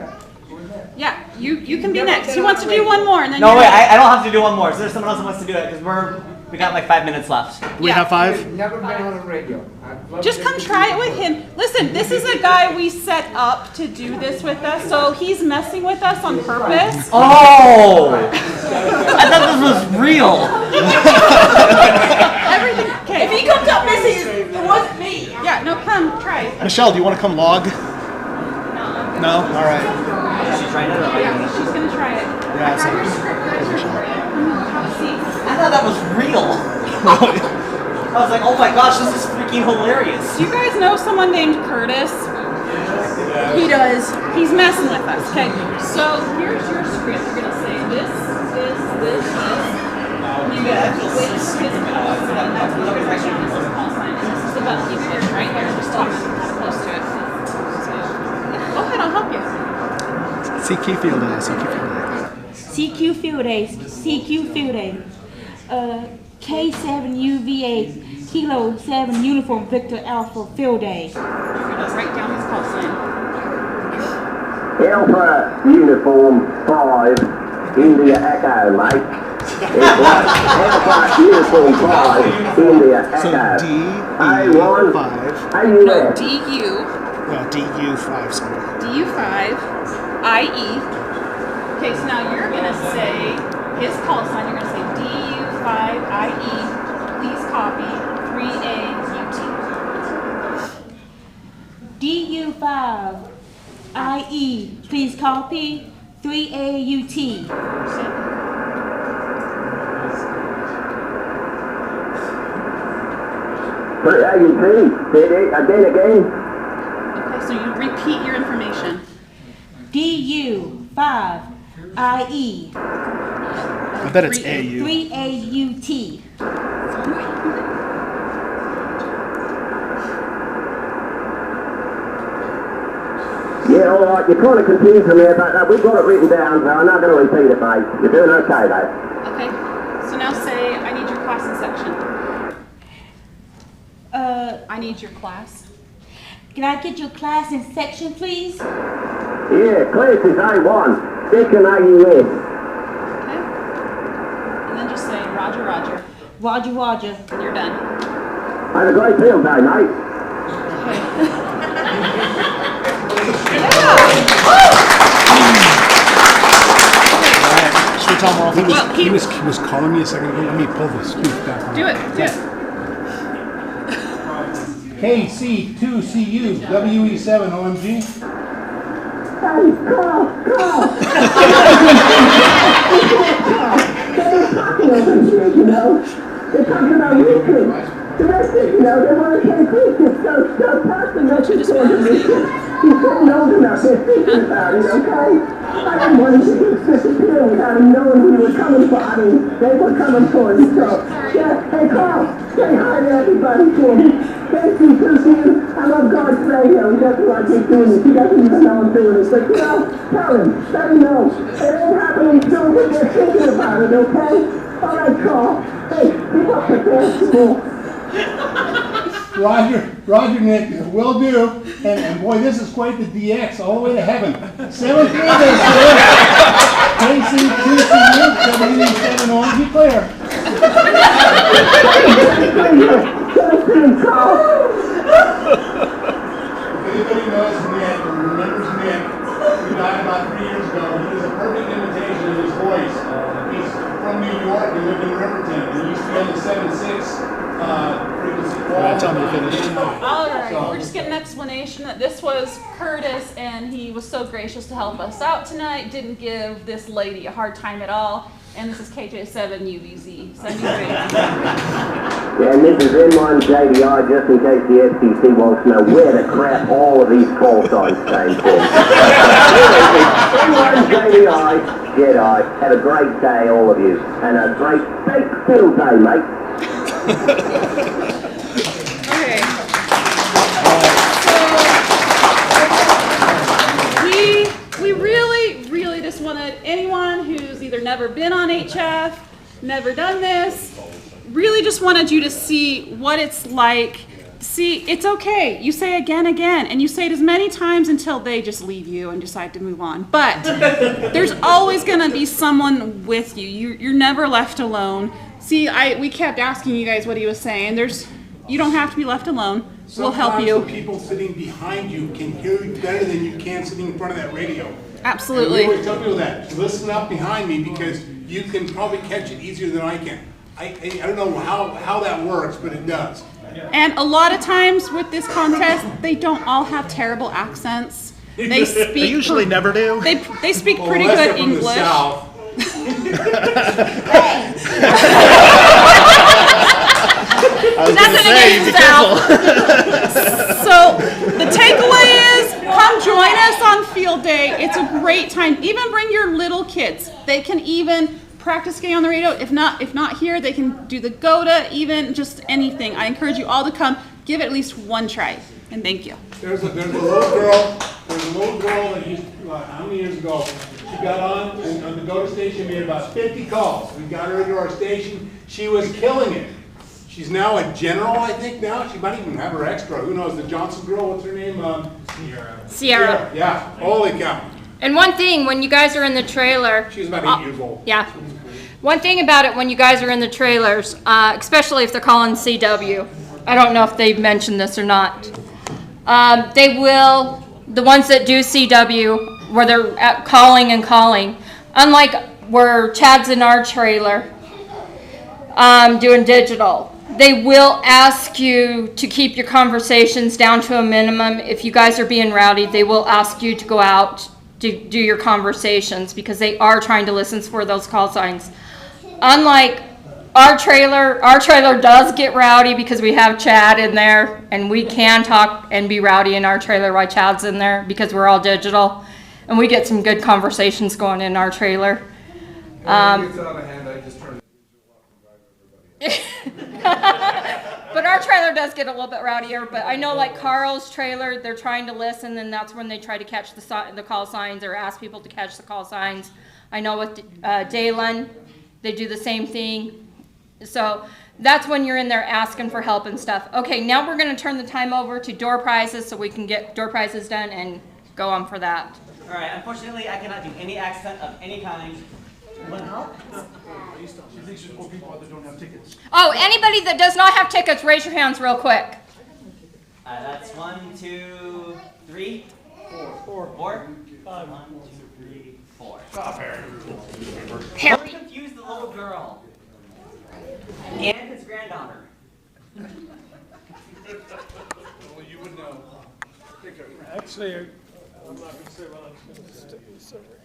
S11: go ahead.
S8: Yeah, you can be next. He wants to do one more and then
S4: No,
S8: you're
S4: wait,
S8: next.
S4: I don't have to do one more. So there's someone else who wants to do it because we got like 5 minutes left.
S10: We have 5?
S11: Never been on the radio. I'd love
S8: Just
S11: to
S8: come
S11: get
S8: try
S11: you-
S8: it with him. Listen, this is a guy we set up to do this with us, so he's messing with us on purpose.
S4: Oh! I thought this was real.
S8: Everything. Okay.
S3: If he comes up missing, it wasn't me.
S8: Yeah, no, come try.
S10: Michelle, do you want to come log? No? All right.
S4: She's trying it out.
S8: Yeah, she's gonna try it.
S10: Yeah, so-
S8: Have a seat.
S4: I thought that was real. I was like, oh my gosh, this is freaking hilarious.
S8: Do you guys know someone named Curtis? He does. He's messing with us. Okay, so here's your script. You're gonna say this. You got his call sign. That's what you're writing down. This is call sign. And this is the button you push right here. Just talk close to it. So, go ahead, I'll help you.
S10: CQ field day.
S3: CQ field day, CQ field day. K7 UVA, Kilo 7 Uniform Victor Alpha field day.
S8: You're gonna write down his call sign.
S16: Alpha Uniform 5, India Echo, mate. It was Alpha Uniform 5, India
S10: So
S16: Echo.
S10: DU5.
S8: No,
S16: AUS.
S8: DU,
S10: No, DU5, sorry.
S8: DU5, IE. Okay, so now you're gonna say his call sign. You're gonna say DU5IE. Please copy 3AUT.
S3: DU5 IE, please copy 3AUT.
S16: But AUT, say it again.
S8: Okay, so you repeat your information.
S3: DU5 IE,
S10: I bet it's AU.
S3: 3AUT.
S16: Yeah, all right, you're kind of confusing me about that. We've got it written down, so I'm not going to repeat it, mate. You're doing okay, mate.
S8: Okay, so now say, I need your class and section. I need your class.
S3: Can I get your class and section, please?
S16: Yeah, class is A1, section AUS.
S8: Okay? And then just say Roger, Roger.
S3: Roger, Roger.
S8: And you're done.
S16: Had a great field day, mate.
S10: Should we tell him we're all
S8: Well,
S2: He was calling me a second ago. Let me pull the spoof back on.
S8: Do it.
S2: KC2CU WE7 OMG.
S16: Hey, Carl! They're talking over here, you know. They're talking about Richard. The rest of you know, they want to take Richard, so pass the message on to Richard. He's getting old enough, they're thinking about it, okay? I didn't want him to disappear without him knowing we were coming for him. They were coming for him, so. Yeah, hey Carl, say hi to everybody for me. Thank you, Susie. I love God's radio. He doesn't like me doing this. He doesn't even know I'm doing this. But, you know, tell him. Let him know. It ain't happening soon, but they're thinking about it, okay? All right, Carl.
S2: Roger, Nick, will do. And boy, this is quite the DX, all the way to heaven. 7th grade, KC2CU, 787 on, be clear. Anybody knows Nick or remembers Nick, who died about 3 years ago, he was a perfect imitation of his voice. He's from New York, he lived in Riverton, and he used to be on the 7-6 frequency.
S10: Tell me to finish.
S8: All right, we're just getting an explanation that this was Curtis, and he was so gracious to help us out tonight. Didn't give this lady a hard time at all. And this is KJ7 UVZ.
S16: Yeah, and this is M1 JDI, just in case the FCC wants to know where the crap all of these call signs came from. M1 JDI, Jedi, have a great day, all of you, and a great fake field day, mate.
S8: Okay. So we really just wanted anyone who's either never been on HF, never done this, really just wanted you to see what it's like. See, it's okay. You say again, and you say it as many times until they just leave you and decide to move on. But there's always going to be someone with you. You're never left alone. See, we kept asking you guys what he was saying. You don't have to be left alone. We'll help you.
S2: Sometimes the people sitting behind you can hear you better than you can sitting in front of that radio.
S8: Absolutely.
S2: And we always tell people that. Listen up behind me because you can probably catch it easier than I can. I don't know how that works, but it does.
S8: And a lot of times with this contest, they don't all have terrible accents. They speak.
S10: They usually never do.
S8: They speak pretty good English. Nothing against South. So the takeaway is, come join us on field day. It's a great time. Even bring your little kids. They can even practice getting on the radio. If not here, they can do the GOTA, even just anything. I encourage you all to come. Give it at least one try. And thank you.
S2: There's a little girl that used how many years ago? She got on the GOTA station, made about 50 calls. We got her into our station. She was killing it. She's now a general, I think now. She might even have her extra. Who knows? The Johnson girl, what's her name?
S1: Sierra.
S2: Yeah, holy cow.
S1: And one thing, when you guys are in the trailer.
S2: She's about 8 years old.
S1: Yeah. One thing about it, when you guys are in the trailers, especially if they're calling CW, I don't know if they've mentioned this or not. They will, the ones that do CW, where they're calling, unlike where Chad's in our trailer doing digital, they will ask you to keep your conversations down to a minimum. If you guys are being rowdy, they will ask you to go out to do your conversations because they are trying to listen for those call signs. Unlike our trailer does get rowdy because we have Chad in there and we can talk and be rowdy in our trailer while Chad's in there because we're all digital and we get some good conversations going in our trailer.
S7: When it gets out of hand, I just turn the digital off and drive everybody.
S1: But our trailer does get a little bit rowdier, but I know like Carl's trailer, they're trying to listen and that's when they try to catch the call signs or ask people to catch the call signs. I know with Dalen, they do the same thing. So that's when you're in there asking for help and stuff. Okay, now we're going to turn the time over to door prizes so we can get door prizes done and go on for that.
S4: All right, unfortunately, I cannot do any accent of any kind.
S12: She thinks there's more people out there don't have tickets.
S1: Oh, anybody that does not have tickets, raise your hands real quick.
S4: That's 1, 2, 3, 4. 1, 2, 3, 4.
S12: Stop, Harry.
S4: Harry confused the little girl and his granddaughter.
S12: Well, you would know.
S13: Actually, I'm not going to say what I'm going to stick this over here.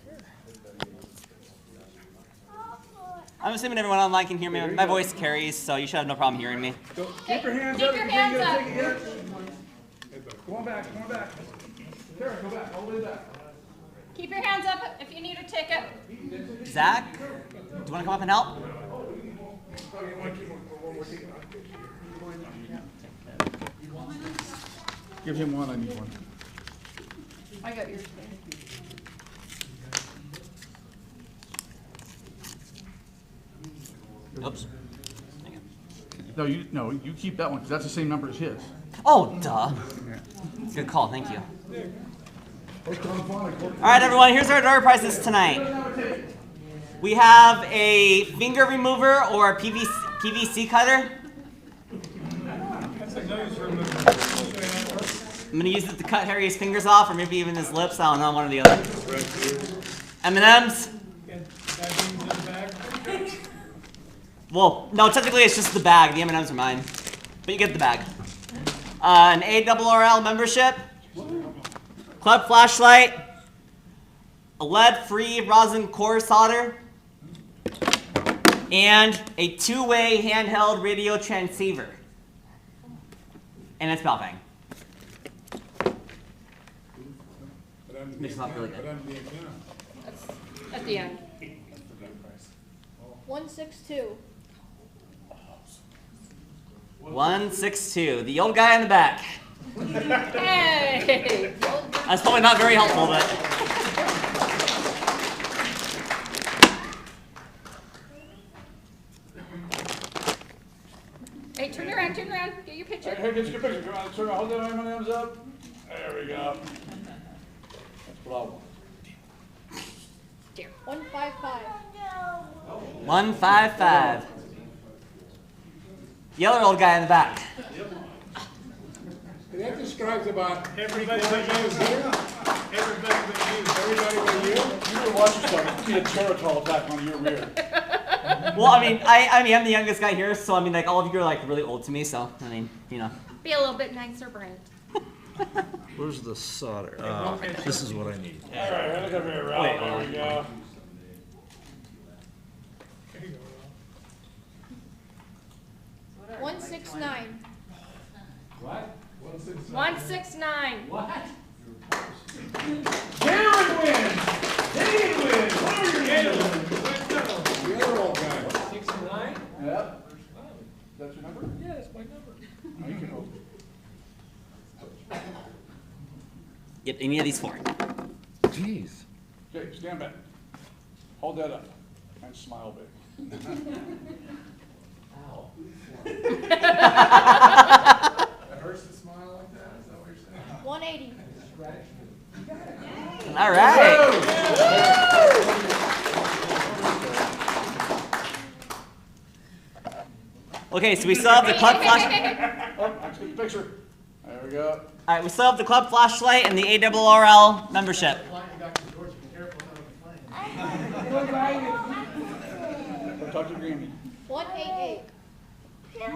S4: I'm assuming everyone online can hear me. My voice carries, so you should have no problem hearing me.
S12: Keep your hands
S1: Keep
S12: up.
S1: your hands up.
S12: Go on back. Karen, go back, all the way back.
S1: Keep your hands up if you need a ticket.
S4: Zach, do you want to come up and help?
S10: Give him one, I need one.
S8: I got yours.
S4: Oops.
S12: No, you keep that one, because that's the same number as his.
S4: Oh, duh. Good call, thank you. All right, everyone, here's our door prizes tonight. We have a finger remover or a PVC cutter. I'm gonna use it to cut Harry's fingers off, or maybe even his lips. I don't know, one or the other. M&Ms. Well, no, technically it's just the bag. The M&Ms are mine, but you get the bag. An ARRL membership, club flashlight, a lead-free rosin core solder, and a two-way handheld radio transceiver. And it's bell bang. Makes it not really good.
S1: That's at the end.
S17: 162.
S4: 162. The old guy in the back.
S1: Hey!
S4: That's probably not very helpful, but.
S1: Hey, turn around, get your picture.
S12: Hey, get your picture. Come on, turn, hold the M&Ms up. There we go. That's what I want.
S17: 155.
S4: 155. The other old guy in the back.
S2: That describes about
S13: Everybody but you. Everybody but you.
S2: everybody but you.
S12: You would watch yourself. You see a Geritol attack on your rear.
S4: Well, I mean, I'm the youngest guy here, so I mean, like, all of you are like really old to me, so I mean, you know.
S1: Be a little bit nicer, Brent.
S15: Where's the solder? This is what I need.
S12: All right, look over here, Ralph. There we go.
S13: There you go,
S17: 169.
S12: What?
S1: 169.
S12: What? Darren wins! Dave wins! What are your names?
S2: The other old guy.
S13: 69?
S12: Yep. That's your number?
S13: Yeah, that's my number.
S12: Now you can hold it.
S4: Yep, any of these four.
S15: Jeez.
S12: Okay, stand back. Hold that up and smile big. Ow. It hurts to smile like that? Is that what you're saying?
S17: 180.
S4: All right. Okay, so we still have the club flash.
S12: Oh, let's get the picture. There we go.
S4: All right, we still have the club flashlight and the ARRL membership.
S12: Talk to Grammy.
S17: 188.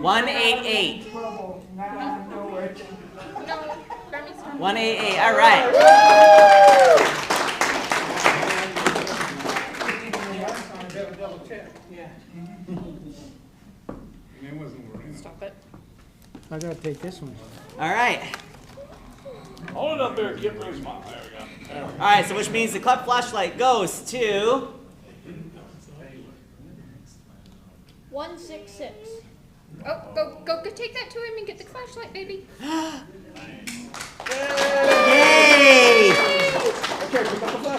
S4: 188.
S11: Trouble, now I know it.
S1: No, Grammy's turn.
S4: 188. All right.
S13: Double check. Yeah.
S2: It wasn't working.
S1: Stop it.
S13: I gotta take this one.
S4: All right.
S12: Hold it up there, Kip. There we go. There we
S4: All right, so which means the club flashlight goes to
S17: 166.
S1: Oh, go take that to him and get the flashlight, baby.
S4: Yay!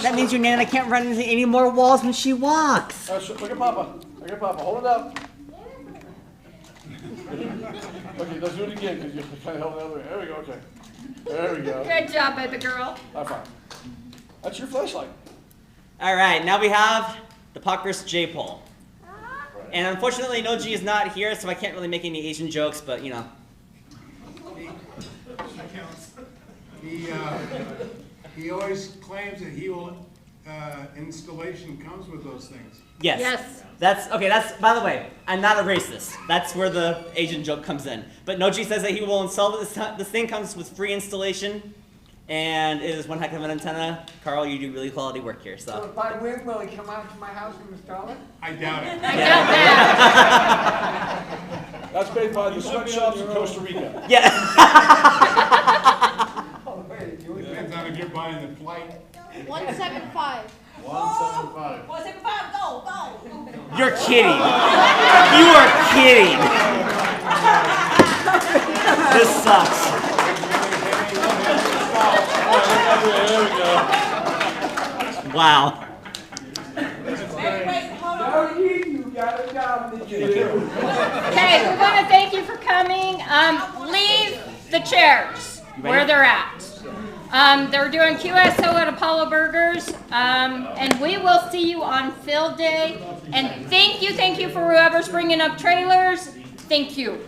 S4: That means your Nana can't run into any more walls when she walks.
S12: Look at Papa. Look at Papa. Hold it up. Okay, let's do it again because you kind of held the other way. There we go. Okay. There we go.
S1: Good job, baby girl.
S12: High five. That's your flashlight.
S4: All right, now we have the Puck vs. J-pole. And unfortunately, Noji is not here, so I can't really make any Asian jokes, but you know.
S2: He always claims that he will, installation comes with those things.
S4: Yes.
S1: Yes.
S4: That's, okay, that's, by the way, I'm not a racist. That's where the Asian joke comes in. But Noji says that he will install this thing comes with free installation, and it is one heck of an antenna. Carl, you do really quality work here,
S11: So
S4: so.
S11: if I win, will he come out to my house and install it?
S2: I doubt it.
S1: I got that.
S12: That's made by the sweatshops in Costa Rica.
S4: Yeah.
S11: Oh, wait, you would-
S2: Depends on if you're buying the flight.
S17: 175.
S12: 175.
S17: 175, go, go.
S4: You're kidding. You are kidding. This sucks.
S12: There we go.
S4: Wow.
S11: No, you got a job.
S1: Okay, we want to thank you for coming. Leave the chairs where they're at. They're doing QSO at Apollo Burgers, and we will see you on field day. And thank you for whoever's bringing up trailers. Thank you.